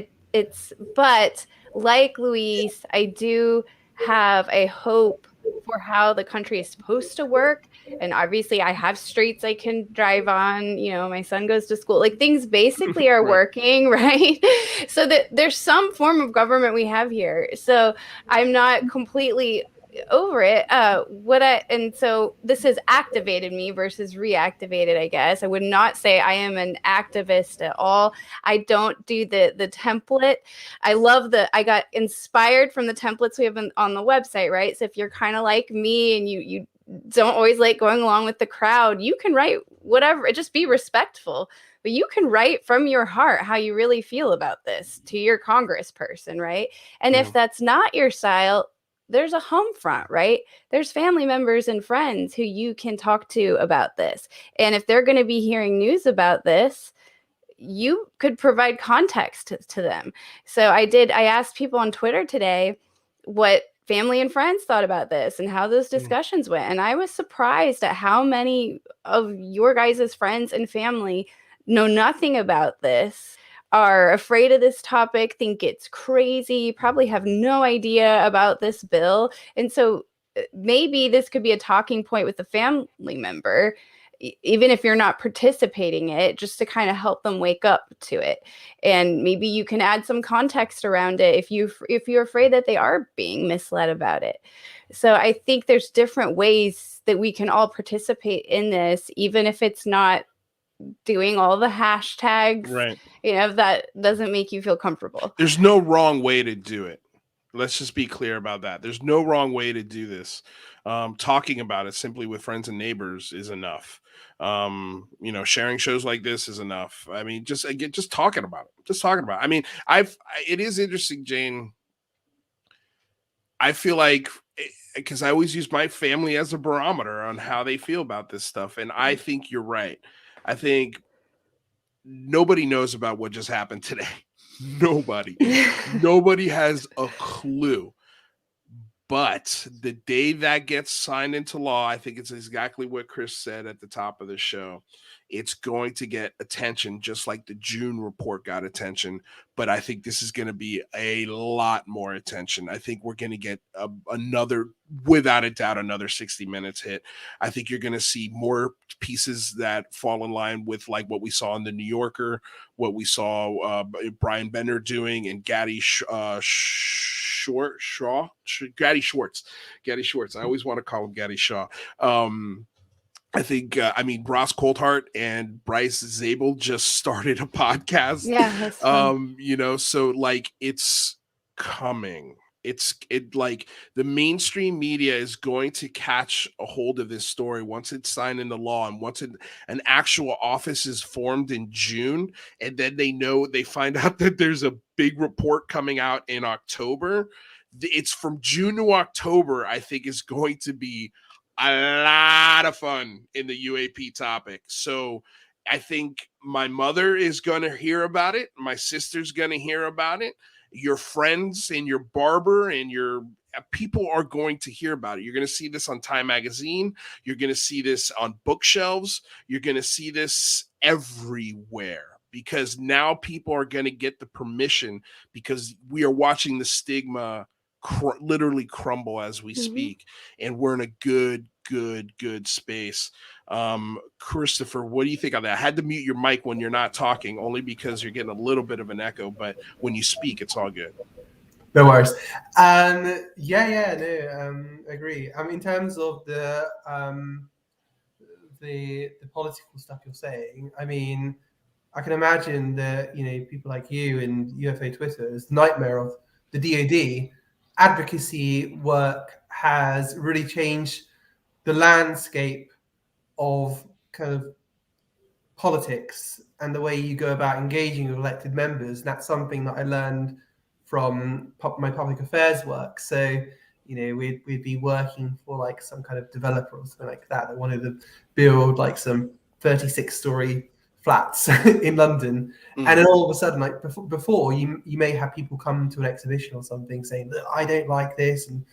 but like Luis, I do have a hope for how the country is supposed to work. And obviously I have streets I can drive on, my son goes to school, like things basically are working, right? So that there's some form of government we have here. So I'm not completely over it. And so this has activated me versus reactivated, I guess. I would not say I am an activist at all. I don't do the template. I got inspired from the templates we have on the website, right? So if you're kind of like me and you don't always like going along with the crowd, you can write whatever, just be respectful. But you can write from your heart how you really feel about this to your congressperson, right? And if that's not your style, there's a home front, right? There's family members and friends who you can talk to about this. And if they're going to be hearing news about this, you could provide context to them. So I asked people on Twitter today what family and friends thought about this and how those discussions went. And I was surprised at how many of your guys' friends and family know nothing about this, are afraid of this topic, think it's crazy, probably have no idea about this bill. And so maybe this could be a talking point with a family member, even if you're not participating in it, just to kind of help them wake up to it. And maybe you can add some context around it if you're afraid that they are being misled about it. So I think there's different ways that we can all participate in this, even if it's not doing all the hashtags, right? If that doesn't make you feel comfortable. There's no wrong way to do it. Let's just be clear about that. There's no wrong way to do this. Talking about it simply with friends and neighbors is enough. Sharing shows like this is enough. I mean, just talking about it. Just talking about it. I mean, it is interesting, Jane. I feel like, because I always use my family as a barometer on how they feel about this stuff. And I think you're right. I think nobody knows about what just happened today. Nobody has a clue. But the day that gets signed into law, I think it's exactly what Chris said at the top of the show. It's going to get attention, just like the June report got attention. But I think this is going to be a lot more attention. I think we're going to get another, without a doubt, another 60 Minutes hit. I think you're going to see more pieces that fall in line with like what we saw in the New Yorker, what we saw Brian Bender doing, and Gaddy Gaddy Schwartz. I always want to call him Gaddy Shaw. I think, Ross Coulthart and Bryce Zabel just started a podcast. Yeah. That's fun. So like it's coming. Like the mainstream media is going to catch a hold of this story once it's signed into law, and once an actual office is formed in June, and then they find out that there's a big report coming out in October. It's from June to October, I think, is going to be a lot of fun in the UAP topic. So I think my mother is going to hear about it. My sister's going to hear about it. Your friends and your barber and your people are going to hear about it. You're going to see this on Time Magazine. You're going to see this on bookshelves. You're going to see this everywhere, because now people are going to get the permission, because we are watching the stigma literally crumble as we speak, and we're in a good space. Christopher, what do you think of that? I had to mute your mic when you're not talking, only because you're getting a little bit of an echo, but when you speak, it's all good. No worries. Agree. In terms of the political stuff you're saying, I mean, I can imagine that, people like you and UFA Twitter's nightmare of the DoD advocacy work has really changed the landscape of kind of politics and the way you go about engaging with elected members. And that's something that I learned from my public affairs work. So, we'd be working for like some kind of developer or something like that wanted to build like some 36-story flats in London. And then all of a sudden, like before you may have people come to an exhibition or something saying that I don't like this, and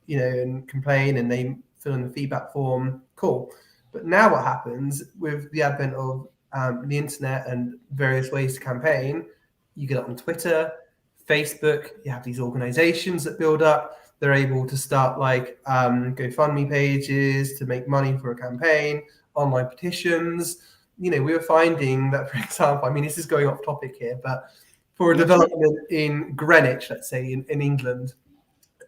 and complain, and they fill in the feedback form. Cool. But now what happens with the advent of the internet and various ways to campaign, you get up on Twitter, Facebook, you have these organizations that build up. They're able to start like GoFundMe pages to make money for a campaign, online petitions. We were finding that, for example, this is going off topic here, but for a development in Greenwich, let's say in England,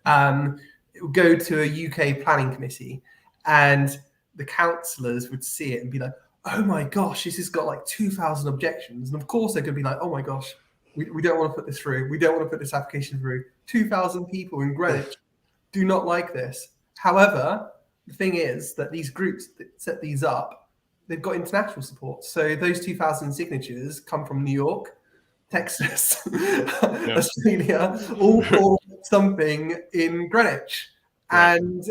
it would go to a UK planning committee, and the councillors would see it and be like, oh my gosh, this has got like 2,000 objections. And of course they're going to be like, oh my gosh, we don't want to put this through. We don't want to put this application through. 2,000 people in Greenwich do not like this. However, the thing is that these groups that set these up, they've got international support. So those 2,000 signatures come from New York, Texas, Australia, or something in Greenwich. Right. And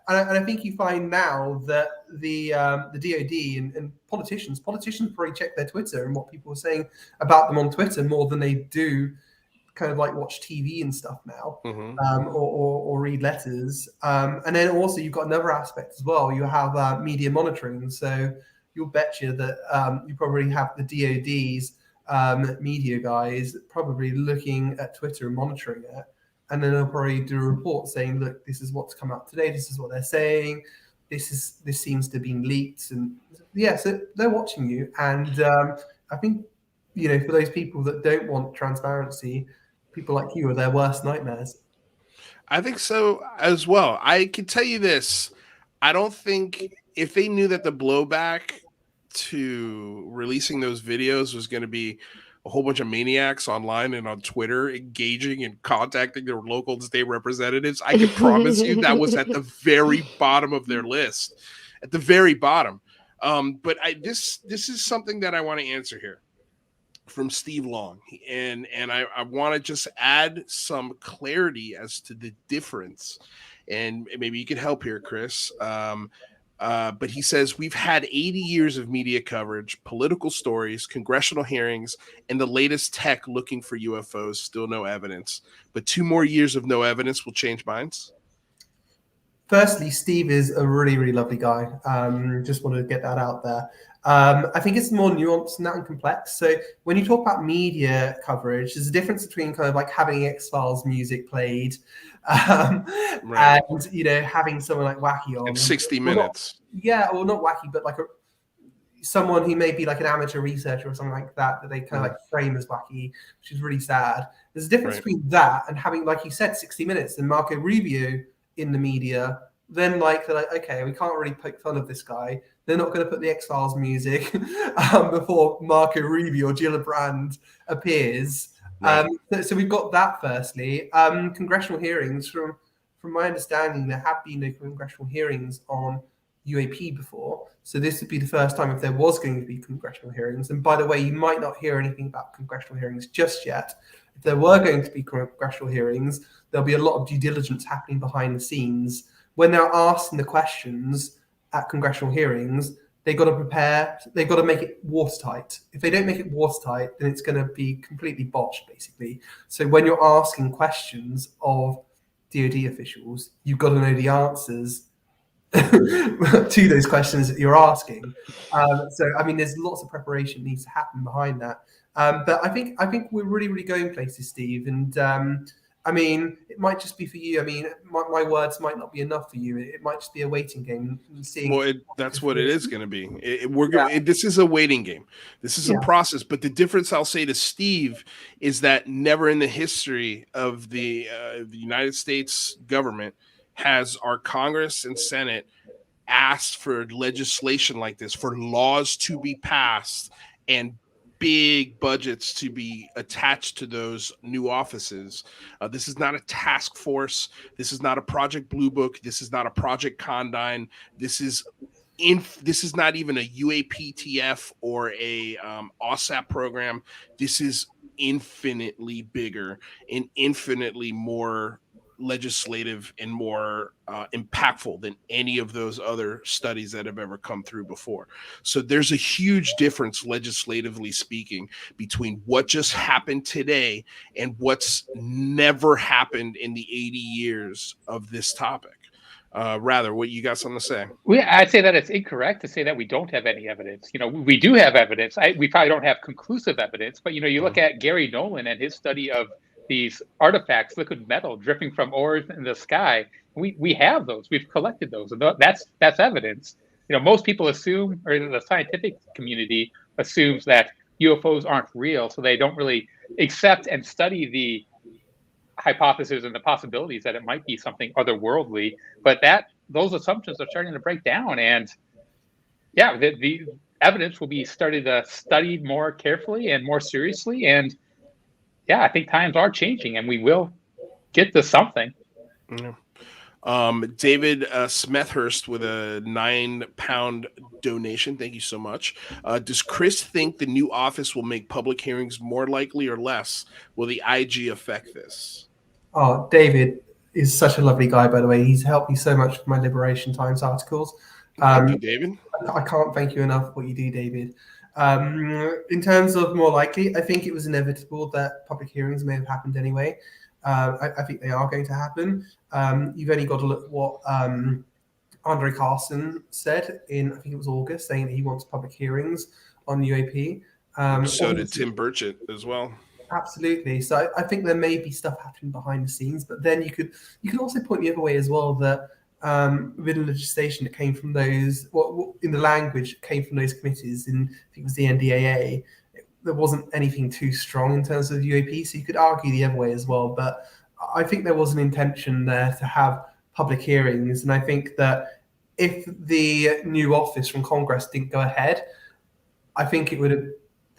I think you find now that the DoD and politicians probably check their Twitter and what people are saying about them on Twitter more than they do kind of like watch TV and stuff now, or read letters. And then also you've got another aspect as well. You have media monitoring. So you'll betcha that you probably have the DoD's media guys probably looking at Twitter and monitoring it. And then they'll probably do a report saying, look, this is what's come out today. This is what they're saying. This seems to have been leaked. And so they're watching you. And I think, for those people that don't want transparency, people like you are their worst nightmares. I think so as well. I can tell you this. I don't think if they knew that the blowback to releasing those videos was going to be a whole bunch of maniacs online and on Twitter engaging and contacting their local and state representatives, I can promise you that was at the very bottom of their list, at the very bottom. But this is something that I want to answer here from Steve Long, and I want to just add some clarity as to the difference, and maybe you can help here, Chris. But he says, we've had 80 years of media coverage, political stories, congressional hearings, and the latest tech looking for UFOs, still no evidence. But 2 more years of no evidence will change minds? Firstly, Steve is a really, really lovely guy. Just wanted to get that out there. I think it's more nuanced than that and complex. So when you talk about media coverage, there's a difference between kind of like having X-Files music played right. and, you know, having someone like Wacky on. In 60 minutes. Or not Wacky, but like someone who may be like an amateur researcher or something like that they kind of like frame as wacky, which is really sad. There's a difference between that and having, like you said, 60 Minutes and Marco Rubio in the media. Then they're like, okay, we can't really poke fun of this guy. They're not going to put the X-Files music before Marco Rubio or Gillibrand appears. Right. So we've got that firstly. Congressional hearings, from my understanding, there have been no congressional hearings on UAP before. So this would be the first time if there was going to be congressional hearings. And by the way, you might not hear anything about congressional hearings just yet. If there were going to be congressional hearings, there'll be a lot of due diligence happening behind the scenes. When they're asking the questions at congressional hearings, they've got to prepare, they've got to make it watertight. If they don't make it watertight, then it's going to be completely botched, basically. So when you're asking questions of DoD officials, you've got to know the answers to those questions that you're asking. So, I mean, there's lots of preparation needs to happen behind that. But I think we're really, really going places, Steve. And I mean, it might just be for you. I mean, my words might not be enough for you. It might just be a waiting game. And seeing. Well, that's what it is going to be. This is a waiting game. This is a process. But the difference I'll say to Steve is that never in the history of the United States government has our Congress and Senate asked for legislation like this, for laws to be passed and big budgets to be attached to those new offices. This is not a task force. This is not a Project Blue Book. This is not a Project Condign. This is not even a UAPTF or a OSAP program. This is infinitely bigger and infinitely more legislative and more impactful than any of those other studies that have ever come through before. So there's a huge difference, legislatively speaking, between what just happened today and what's never happened in the 80 years of this topic. Rather, what you got something to say? I'd say that it's incorrect to say that we don't have any evidence. You know, we do have evidence. We probably don't have conclusive evidence, but, you know, you look at Gary Nolan and his study of these artifacts, liquid metal dripping from ores in the sky. We have those. We've collected those, and that's evidence. You know, most people assume, or the scientific community assumes, that UFOs aren't real, so they don't really accept and study the hypothesis and the possibilities that it might be something otherworldly. But those assumptions are starting to break down, and the evidence will be studied more carefully and more seriously. And I think times are changing, and we will get to something. Yeah. David Smethurst with a £9 donation. Thank you so much. Does Chris think the new office will make public hearings more likely or less? Will the IG affect this? Oh, David is such a lovely guy, by the way. He's helped me so much with my Liberation Times articles. Thank you, David. I can't thank you enough for what you do, David. In terms of more likely, I think it was inevitable that public hearings may have happened anyway. I think they are going to happen. You've only got to look at what Andre Carson said in, I think it was August, saying that he wants public hearings on UAP. So did Tim Burchett as well. Absolutely. So I think there may be stuff happening behind the scenes, but then you can also point the other way as well, that within legislation that came from those, in the language that came from those committees, in I think it was the NDAA, there wasn't anything too strong in terms of UAP, so you could argue the other way as well. But I think there was an intention there to have public hearings, and I think that if the new office from Congress didn't go ahead, I think it would have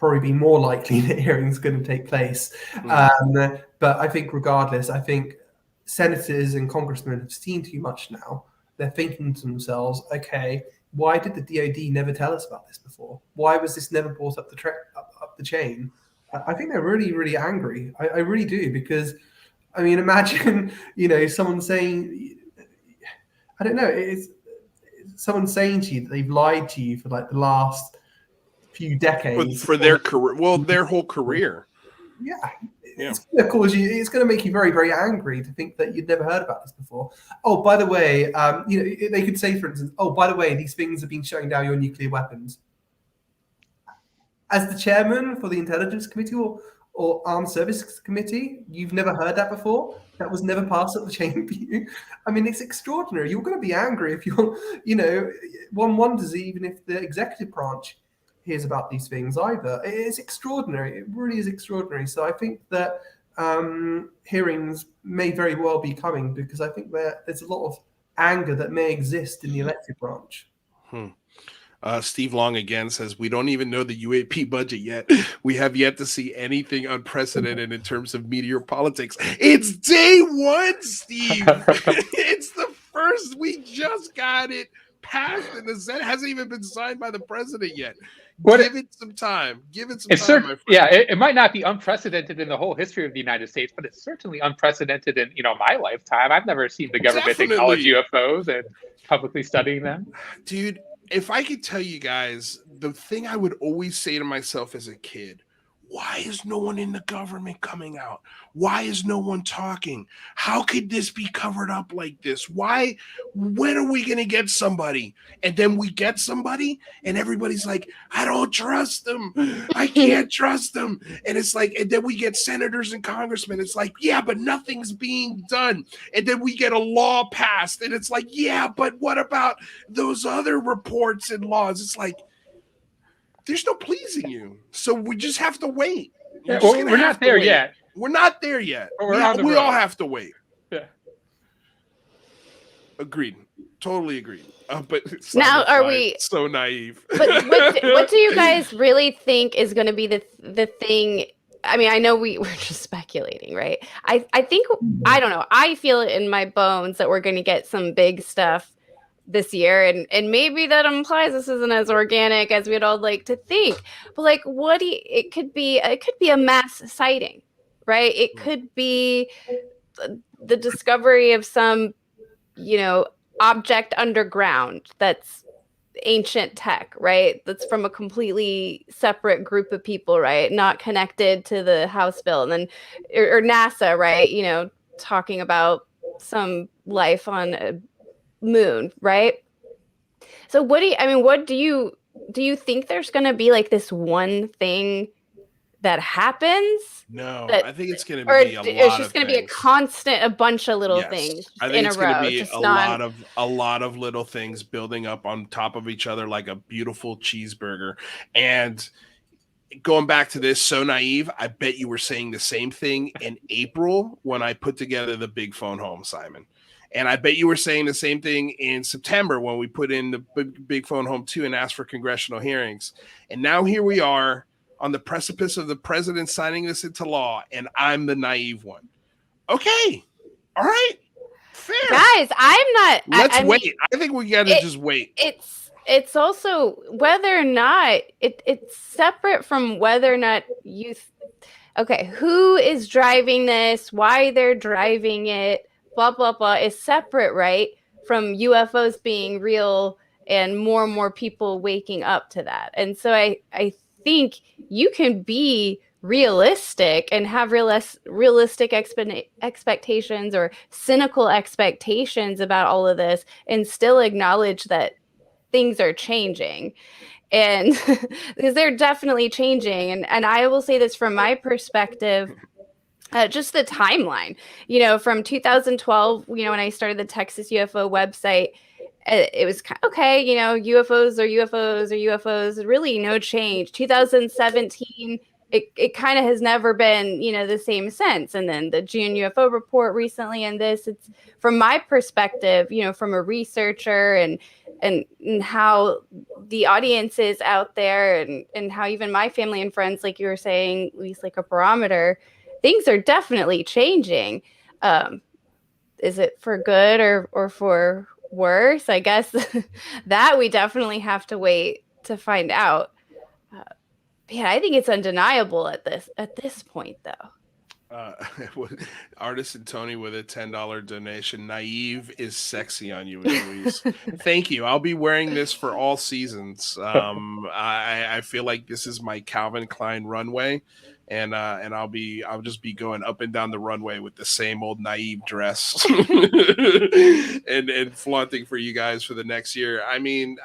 probably be more likely that hearings are going to take place. But I think regardless, I think senators and congressmen have seen too much now. They're thinking to themselves, okay, why did the DoD never tell us about this before? Why was this never brought up the chain? I think they're really, really angry. I really do, because, I mean, imagine, someone saying, I don't know, it's someone saying to you that they've lied to you for like the last few decades. For their career, well, their whole career. Yeah. It's going to make you very, very angry to think that you'd never heard about this before. Oh, by the way, they could say, for instance, oh, by the way, these things have been shutting down your nuclear weapons. As the chairman for the Intelligence Committee or Armed Services Committee, you've never heard that before? That was never passed up the chain for you? I mean, it's extraordinary. You're going to be angry if you're, one wonders even if the executive branch hears about these things either. It's extraordinary. It really is extraordinary. So I think that hearings may very well be coming, because I think there's a lot of anger that may exist in the elected branch. Steve Long again says, we don't even know the UAP budget yet. We have yet to see anything unprecedented in terms of meteor politics. It's day one, Steve. It's the first. We just got it passed, and the Senate hasn't even been signed by the president yet. Give it some time. Give it some time, my friend. Yeah, it might not be unprecedented in the whole history of the United States, but it's certainly unprecedented in my lifetime. I've never seen the government acknowledge UFOs and publicly studying them. Dude, if I could tell you guys, the thing I would always say to myself as a kid, why is no one in the government coming out? Why is no one talking? How could this be covered up like this? When are we going to get somebody? And then we get somebody and everybody's like, I don't trust them. I can't trust them. And it's like, and then we get senators and congressmen. It's like, yeah, but nothing's being done. And then we get a law passed and it's like, yeah, but what about those other reports and laws? It's like, there's no pleasing you. So we just have to wait. We're not there yet. We're not there yet. We all have to wait. Yeah. Agreed. Totally agreed. But now are we so naive? But what do you guys really think is going to be the thing? I mean, I know we're just speculating, right? I think, I don't know. I feel it in my bones that we're going to get some big stuff this year, and maybe that implies this isn't as organic as we'd all like to think. But like, it could be a mass sighting, right? It could be the discovery of some, object underground that's ancient tech, right? That's from a completely separate group of people, right? Not connected to the House bill, and then or NASA, right? Talking about some life on a moon, right? So what do you think there's going to be like this one thing that happens? No, I think it's going to be it's just going to be a bunch of little things I think it's going to be a lot of little things building up on top of each other like a beautiful cheeseburger. And going back to this, so naive, I bet you were saying the same thing in April when I put together the big phone home, Simon. And I bet you were saying the same thing in September when we put in the big phone home 2 and asked for congressional hearings. And now here we are on the precipice of the president signing this into law, and I'm the naive one. Okay. All right. Fair. Guys, I'm not. Let's wait. I think we got to just wait. It's also whether or not it's separate from whether or not okay, who is driving this, why they're driving it, blah, blah, blah, is separate, right, from UFOs being real and more people waking up to that. And so I think you can be realistic and have realistic expectations or cynical expectations about all of this and still acknowledge that things are changing. And because they're definitely changing. And I will say this from my perspective, just the timeline, from 2012, when I started the Texas UFO website, it was okay, UFOs are UFOs are UFOs, really no change. 2017, it kind of has never been, the same since. And then the June UFO report recently, and it's from my perspective, from a researcher and how the audience is out there, and how even my family and friends, like you were saying, at least like a barometer, things are definitely changing. Is it for good or for worse? I guess that we definitely have to wait to find out. Yeah, I think it's undeniable at this point, though. Artist and Tony with a $10 donation. Naive is sexy on you, Luis. Thank you. I'll be wearing this for all seasons. I feel like this is my Calvin Klein runway, and I'll just be going up and down the runway with the same old naive dress and flaunting for you guys for the next year. I mean,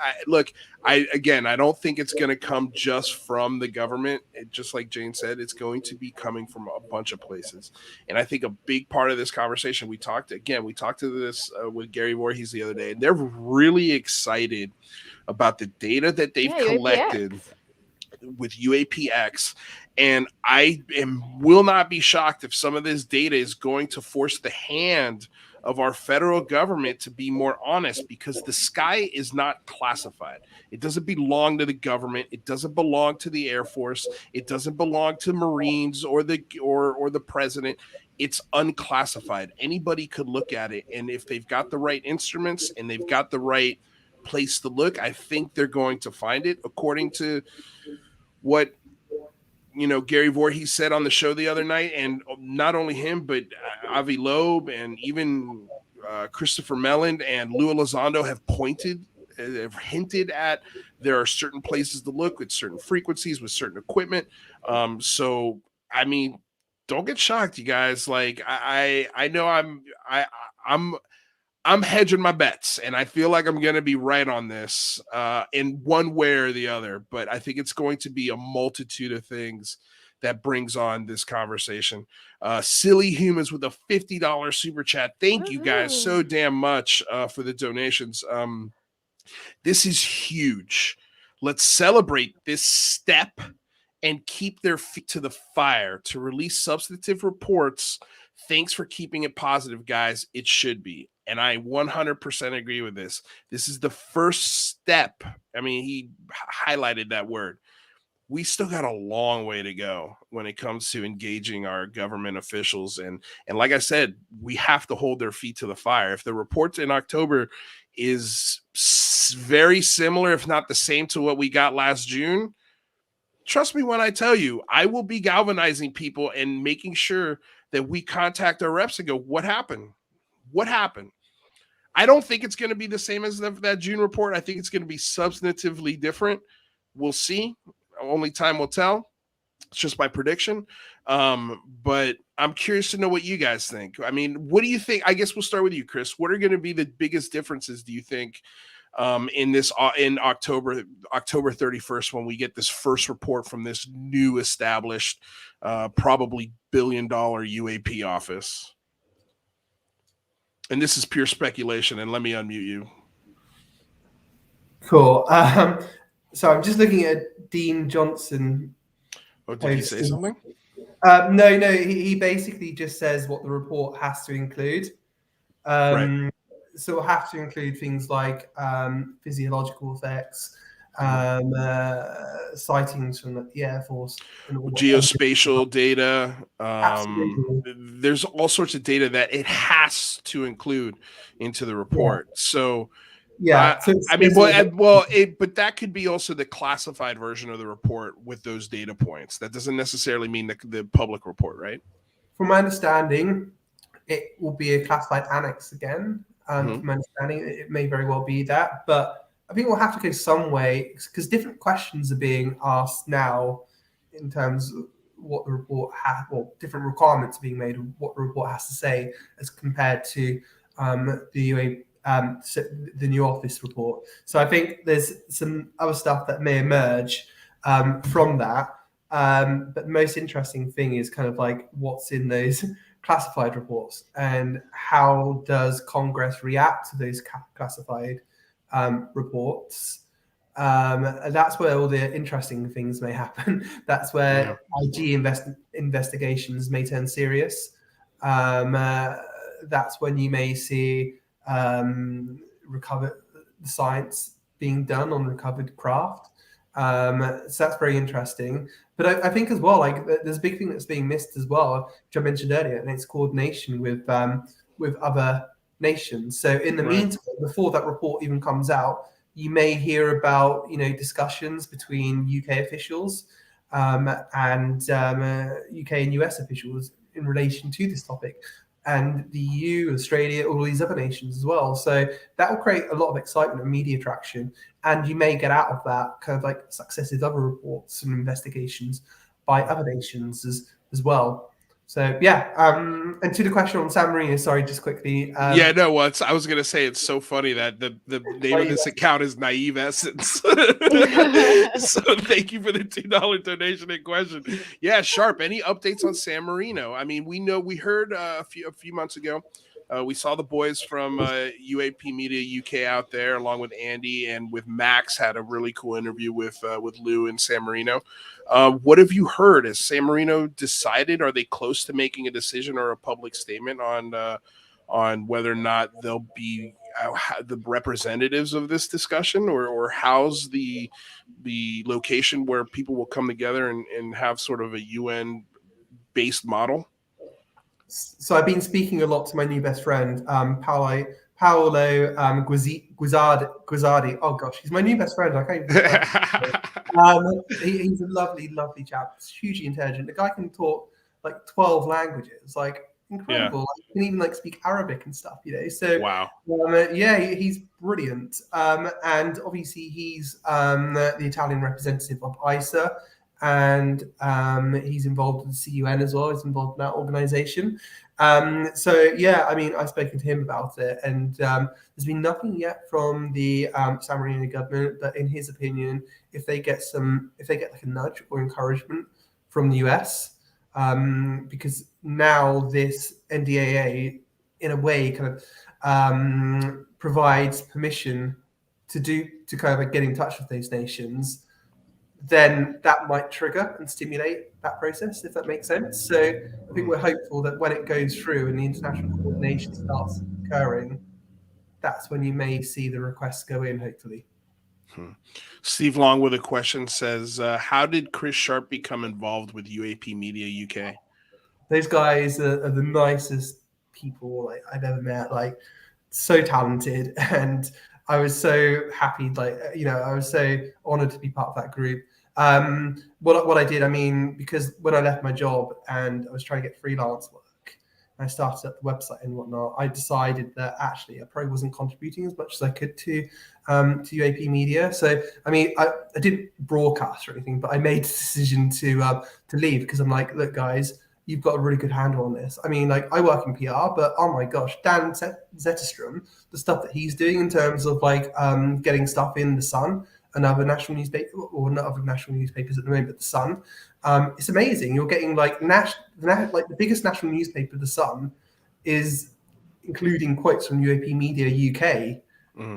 I don't think it's going to come just from the government. Just like Jane said, it's going to be coming from a bunch of places. And I think a big part of this conversation, we talked to this with Gary Voorhees the other day, and they're really excited about the data that they've collected UAPX. with UAPX. And I will not be shocked if some of this data is going to force the hand of our federal government to be more honest, because the sky is not classified. It doesn't belong to the government. It doesn't belong to the Air Force. It doesn't belong to Marines or the president. It's unclassified. Anybody could look at it, and if they've got the right instruments and they've got the right place to look, I think they're going to find it, according to what Gary Voorhees said on the show the other night. And not only him, but Avi Loeb and even Christopher Melland and Lou Elizondo have hinted at there are certain places to look with certain frequencies, with certain equipment. So, I mean, don't get shocked, you guys. Like, I know I'm hedging my bets, and I feel like I'm going to be right on this in one way or the other. But I think it's going to be a multitude of things that brings on this conversation. Silly Humans with a $50 super chat. Thank you guys so damn much for the donations. This is huge. Let's celebrate this step and keep their feet to the fire to release substantive reports. Thanks for keeping it positive, guys. It should be. And I 100% agree with this. This is the first step. I mean, he highlighted that word. We still got a long way to go when it comes to engaging our government officials. And like I said, we have to hold their feet to the fire. If the report in October is very similar, if not the same, to what we got last June, trust me when I tell you, I will be galvanizing people and making sure that we contact our reps and go, what happened? What happened? I don't think it's going to be the same as that June report. I think it's going to be substantively different. We'll see. Only time will tell. It's just my prediction. But I'm curious to know what you guys think. I mean, what do you think? I guess we'll start with you, Chris. What are going to be the biggest differences, do you think, in October 31st, when we get this first report from this new established, probably $1 billion UAP office? And this is pure speculation, and let me unmute you. Cool. So I'm just looking at Dean Johnson. Oh, did he say something? No. He basically just says what the report has to include. Right. So it'll have to include things like physiological effects, sightings from the Air Force, and all geospatial data. There's all sorts of data that it has to include into the report. Yeah. So yeah, but that could be also the classified version of the report with those data points. That doesn't necessarily mean the public report, right? From my understanding, it will be a classified annex again. From my understanding, it may very well be that, but I think we'll have to go some way, because different questions are being asked now in terms of what the report has, different requirements are being made of what the report has to say as compared to the new office report. So I think there's some other stuff that may emerge from that. But the most interesting thing is kind of like what's in those classified reports, and how does Congress react to those classified reports, That's where all the interesting things may happen. That's where IG investigations may turn serious. That's when you may see recovered the science being done on recovered craft. So that's very interesting. But I think as well, like there's a big thing that's being missed as well, which I mentioned earlier, and it's coordination with other nations. So in the meantime, before that report even comes out, you may hear about discussions between UK officials and UK and US officials in relation to this topic, and the EU, Australia, all these other nations as well. So that will create a lot of excitement and media traction, and you may get out of that kind of like successive other reports and investigations by other nations as well. So yeah, and to the question on San Marino, sorry, just quickly. I was gonna say it's so funny that the name of this account is Naive Essence. So thank you for the $2 donation in question. Yeah, Sharp. Any updates on San Marino? I mean, we heard a few months ago. We saw the boys from UAP Media UK out there, along with Andy and with Max, had a really cool interview with Lou and San Marino. What have you heard? Has San Marino decided? Are they close to making a decision or a public statement on whether or not they'll be the representatives of this discussion, or how's the location where people will come together and have sort of a UN based model? So I've been speaking a lot to my new best friend, Paolo Guzzardi. Oh gosh, he's my new best friend. I can't even he's a lovely, lovely chap. He's hugely intelligent. The guy can talk like 12 languages, like incredible. Yeah. Like, he can even like speak Arabic and stuff, So wow. He's brilliant. And obviously he's the Italian representative of ISA. And he's involved with the CUN as well. He's involved in that organization. I've spoken to him about it, and there's been nothing yet from the San Marino government. But in his opinion, if they get like a nudge or encouragement from the US, because now this NDAA, in a way, kind of provides permission to kind of like get in touch with those nations, then that might trigger and stimulate that process, if that makes sense. So I think we're hopeful that when it goes through and the international coordination starts occurring, that's when you may see the requests go in, hopefully. Steve Long with a question says, how did Chris Sharp become involved with UAP Media UK? Those guys are the nicest people I've ever met, like so talented. And I was so happy, I was so honored to be part of that group. What I did, because when I left my job and I was trying to get freelance work, I started up the website and whatnot, I decided that actually I probably wasn't contributing as much as I could to UAP Media. So, I didn't broadcast or anything, but I made the decision to leave, because I'm like, look, guys, you've got a really good handle on this. I work in PR, but oh my gosh, Dan Zetterstrom, the stuff that he's doing in terms of getting stuff in The Sun and other national newspapers, or not other national newspapers at the moment, but The Sun, it's amazing. You're getting the biggest national newspaper, The Sun, is including quotes from UAP Media UK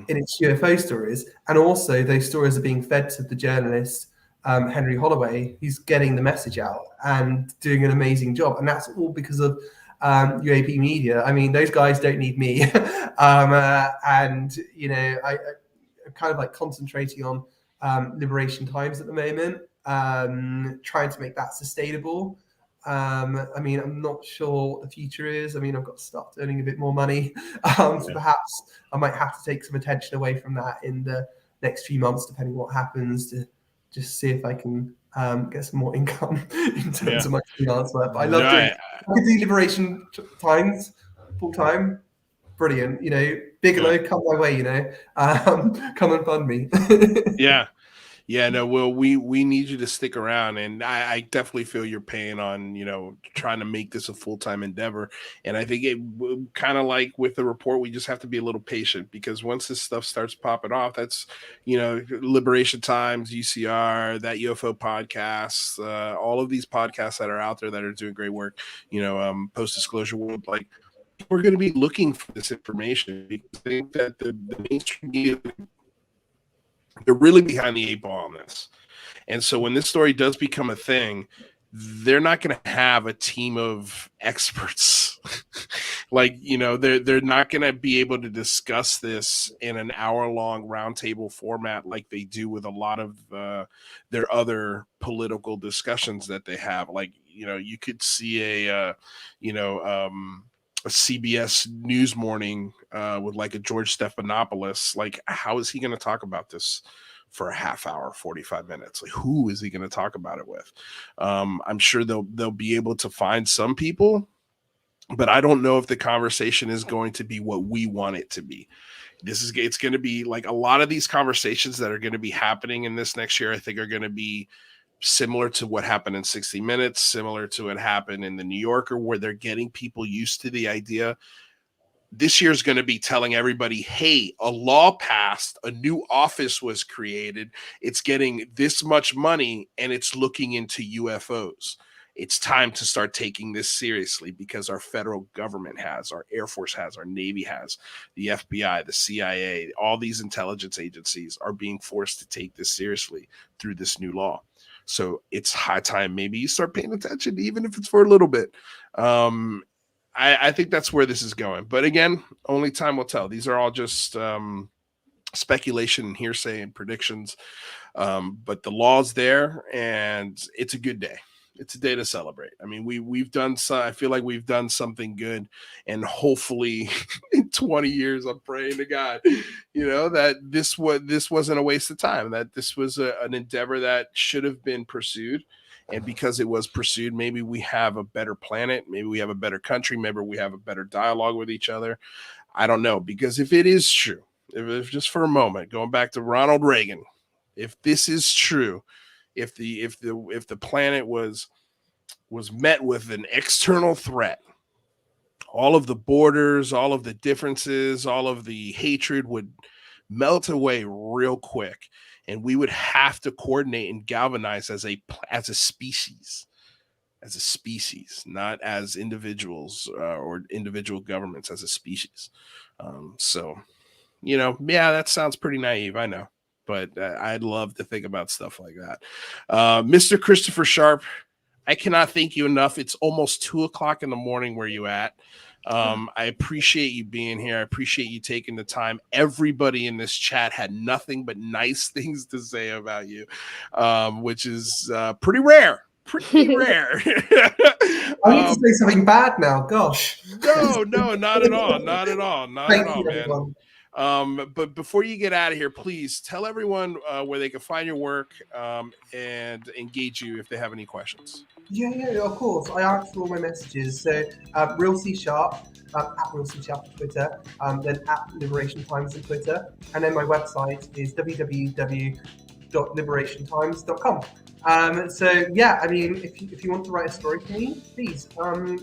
in its UFO stories, and also those stories are being fed to the journalist Henry Holloway, who's getting the message out and doing an amazing job. And that's all because of UAP Media. Those guys don't need me. I'm kind of concentrating on Liberation Times at the moment, trying to make that sustainable. I'm not sure what the future is. I've got to start earning a bit more money. So perhaps I might have to take some attention away from that in the next few months, depending on what happens, to just see if I can get some more income in terms of my freelance work. But I love doing it. I could do Liberation Times full time. Brilliant. Bigelow, come my way, come and fund me. Will, we need you to stick around, and I definitely feel your pain on trying to make this a full-time endeavor. And I think it kind of like with the report, we just have to be a little patient, because once this stuff starts popping off, that's Liberation Times, UCR, that UFO podcast, all of these podcasts that are out there that are doing great work, Post Disclosure World, we're going to be looking for this information, because I think that the mainstream media They're really behind the 8 ball on this. And so when this story does become a thing, they're not going to have a team of experts. They're not going to be able to discuss this in an hour-long roundtable format like they do with a lot of their other political discussions that they have. You could see a CBS News Morning with like a George Stephanopoulos. Like, how is he going to talk about this for a half hour, 45 minutes? Like, who is he going to talk about it with? I'm sure they'll be able to find some people, but I don't know if the conversation is going to be what we want it to be. It's going to be like a lot of these conversations that are going to be happening in this next year, I think, are going to be similar to what happened in 60 Minutes, similar to what happened in the New Yorker, where they're getting people used to the idea. This year is going to be telling everybody, hey, a law passed, a new office was created, it's getting this much money, and it's looking into UFOs. It's time to start taking this seriously because our federal government has, our Air Force has, our Navy has, the FBI, the CIA, all these intelligence agencies are being forced to take this seriously through this new law. So it's high time maybe you start paying attention, even if it's for a little bit. I think that's where this is going. But again, only time will tell. These are all just speculation and hearsay and predictions. But the law's there, and it's a good day. It's a day to celebrate. I mean, we've done I feel like we've done something good, and hopefully in 20 years, I'm praying to God, that this wasn't a waste of time, that this was an endeavor that should have been pursued. And because it was pursued, maybe we have a better planet, maybe we have a better country, maybe we have a better dialogue with each other. I don't know, because if it is true, if just for a moment, going back to Ronald Reagan, if this is true, if the planet was met with an external threat, all of the borders, all of the differences, all of the hatred would melt away real quick. And we would have to coordinate and galvanize as a species, not as individuals or individual governments, as a species. That sounds pretty naive, I know, but I'd love to think about stuff like that. Mr. Christopher Sharp, I cannot thank you enough. It's almost 2:00 in the morning where you at. I appreciate you being here. I appreciate you taking the time. Everybody in this chat had nothing but nice things to say about you, which is pretty rare. Pretty rare. I need to say something bad now. Gosh. No, not at all. Not at all, man. Everyone. But before you get out of here, please tell everyone where they can find your work and engage you if they have any questions. Yeah, of course. I answer all my messages. So, Real C Sharp, at Real C Sharp on Twitter, then at Liberation Times on Twitter. And then my website is www.liberationtimes.com. If you want to write a story for me, please, I'm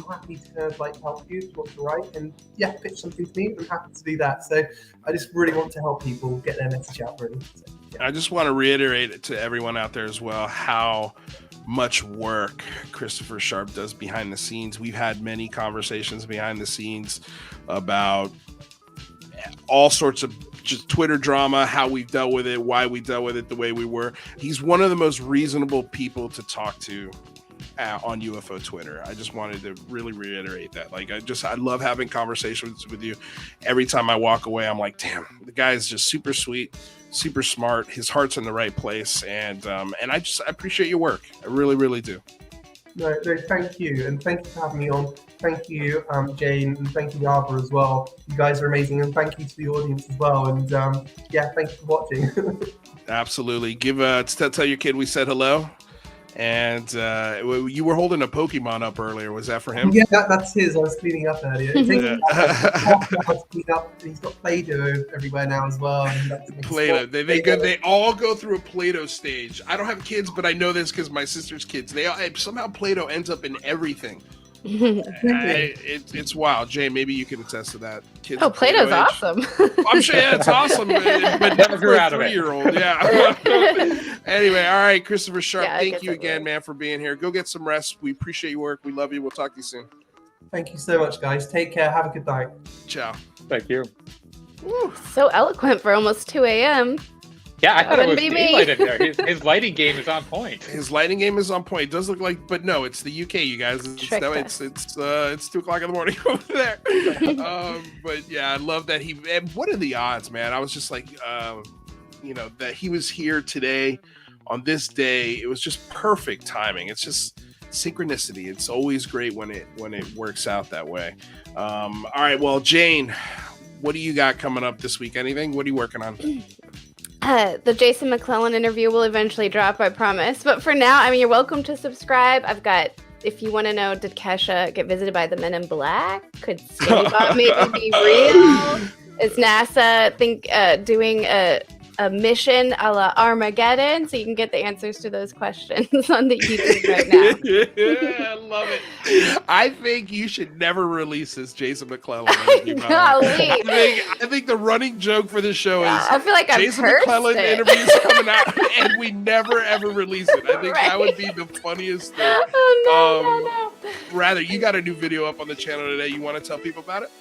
happy to kind of help you if you want to write and pitch something to me. I'm happy to do that. So I just really want to help people get their message out, really. So, yeah. I just want to reiterate to everyone out there as well how much work Christopher Sharp does behind the scenes. We've had many conversations behind the scenes about all sorts of just Twitter drama, how we've dealt with it, why we dealt with it the way we were. He's one of the most reasonable people to talk to on UFO Twitter. I just wanted to really reiterate that. I love having conversations with you. Every time I walk away, I'm like, damn, the guy is just super sweet, super smart. His heart's in the right place. And I appreciate your work. I really, really do. No, thank you. And thank you for having me on. Thank you, Jane, and thank you, Arbor, as well. You guys are amazing, and thank you to the audience as well. And thank you for watching. Absolutely. Tell your kid we said hello. And you were holding a Pokemon up earlier. Was that for him? Yeah, that's his. I was cleaning up earlier. He's got Play-Doh everywhere now as well. Play-Doh. They all go through a Play-Doh stage. I don't have kids, but I know this because my sister's kids. Somehow Play-Doh ends up in everything. It's wild. Jay, maybe you can attest to that. Kids Play-Doh's awesome. I'm sure it's awesome, but never for a 3-year-old. Yeah. Anyway, all right, Christopher Sharp, thank you again, man, for being here. Go get some rest. We appreciate your work. We love you. We'll talk to you soon. Thank you so much, guys. Take care. Have a good night. Ciao. Thank you. Ooh, so eloquent for almost 2 a.m. Yeah, I thought it was daylight in there. His lighting game is on point. His lighting game is on point. It does look like, but no, it's the UK, you guys. It's 2:00 in the morning over there. But yeah, I love that and what are the odds, man? I was just like, that he was here today on this day. It was just perfect timing. It's just synchronicity. It's always great when it works out that way. All right, well, Jane, what do you got coming up this week? Anything? What are you working on? The Jason McClellan interview will eventually drop, I promise. But for now, you're welcome to subscribe. I've got, if you want to know, did Kesha get visited by the Men in Black? Could Skinny Bop maybe be real? Is NASA doing a mission a la Armageddon? So you can get the answers to those questions on the YouTube right now. Yeah, I love it. I think you should never release this Jason McClellan interview. I think the running joke for this show is I feel like Jason McClellan interviews coming out and we never ever release it. I think that would be the funniest thing. Oh, no. Rather, you got a new video up on the channel today. You want to tell people about it?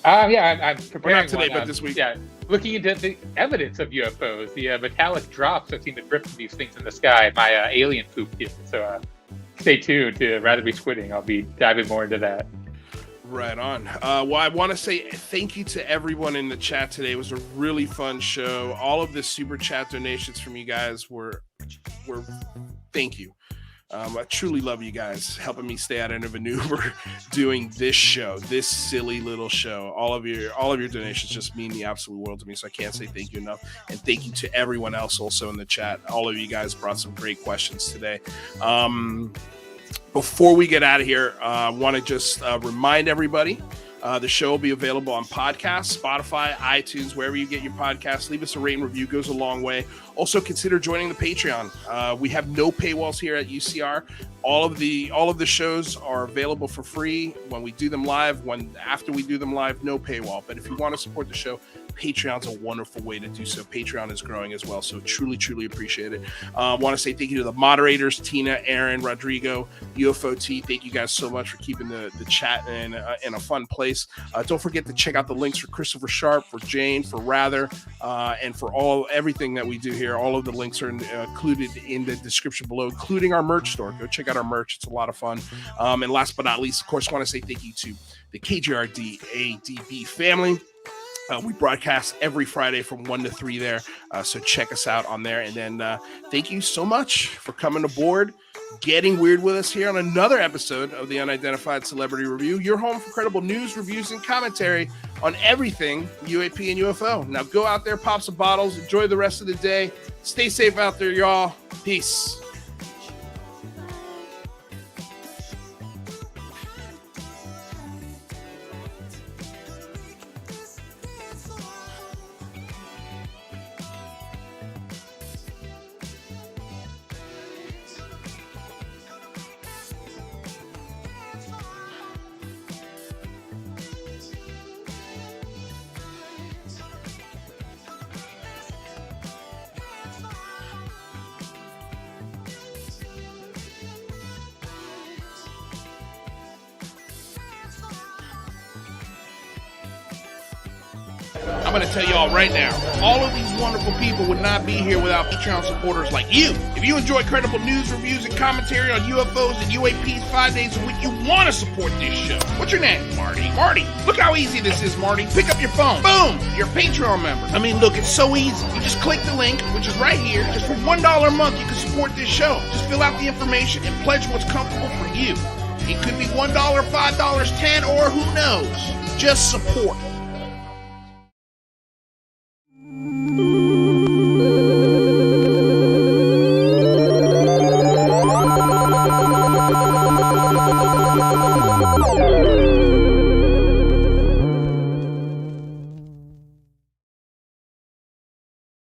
Yeah, I'm preparing. Not today, but this week. Yeah, looking into the evidence of UFOs, the metallic drops I've seen the drip from these things in the sky. My alien poop here. So stay tuned to Rather Be Squidding. I'll be diving more into that. Right on. Well, I want to say thank you to everyone in the chat today. It was a really fun show. All of the super chat donations from you guys were thank you. I truly love you guys helping me stay out of an Uber doing this show, this silly little show. All of your donations just mean the absolute world to me, so I can't say thank you enough. And thank you to everyone else also in the chat. All of you guys brought some great questions today. Before we get out of here, I want to just remind everybody the show will be available on podcasts, Spotify, iTunes, wherever you get your podcasts. Leave us a rate and review, goes a long way. Also, consider joining the Patreon. We have no paywalls here at UCR. All of the shows are available for free when we do them live. After we do them live, no paywall. But if you want to support the show, Patreon's a wonderful way to do so. Patreon is growing as well, so truly, truly appreciate it. Want to say thank you to the moderators, Tina, Aaron, Rodrigo, UFOT. Thank you guys so much for keeping the chat in a fun place. Don't forget to check out the links for Christopher Sharp, for Jane, for Rather, and for everything that we do here. All of the links are included in the description below, including our merch store. Go check out our merch. It's a lot of fun. And last but not least, of course, I want to say thank you to the KGRD ADB family. We broadcast every Friday from 1 to 3 there. So check us out on there. And then thank you so much for coming aboard, getting weird with us here on another episode of the Unidentified Celebrity Review. Your home for credible news, reviews, and commentary on everything UAP and UFO. Now go out there, pop some bottles, enjoy the rest of the day. Stay safe out there, y'all. Peace. I'm going to tell y'all right now, all of these wonderful people would not be here without Patreon supporters like you. If you enjoy credible news, reviews, and commentary on UFOs and UAPs 5 days a week, you want to support this show. What's your name? Marty. Marty, look how easy this is, Marty. Pick up your phone. Boom, you're a Patreon member. I mean, look, it's so easy. You just click the link, which is right here. Just for $1 a month, you can support this show. Just fill out the information and pledge what's comfortable for you. It could be $1, $5, $10, or who knows. Just support.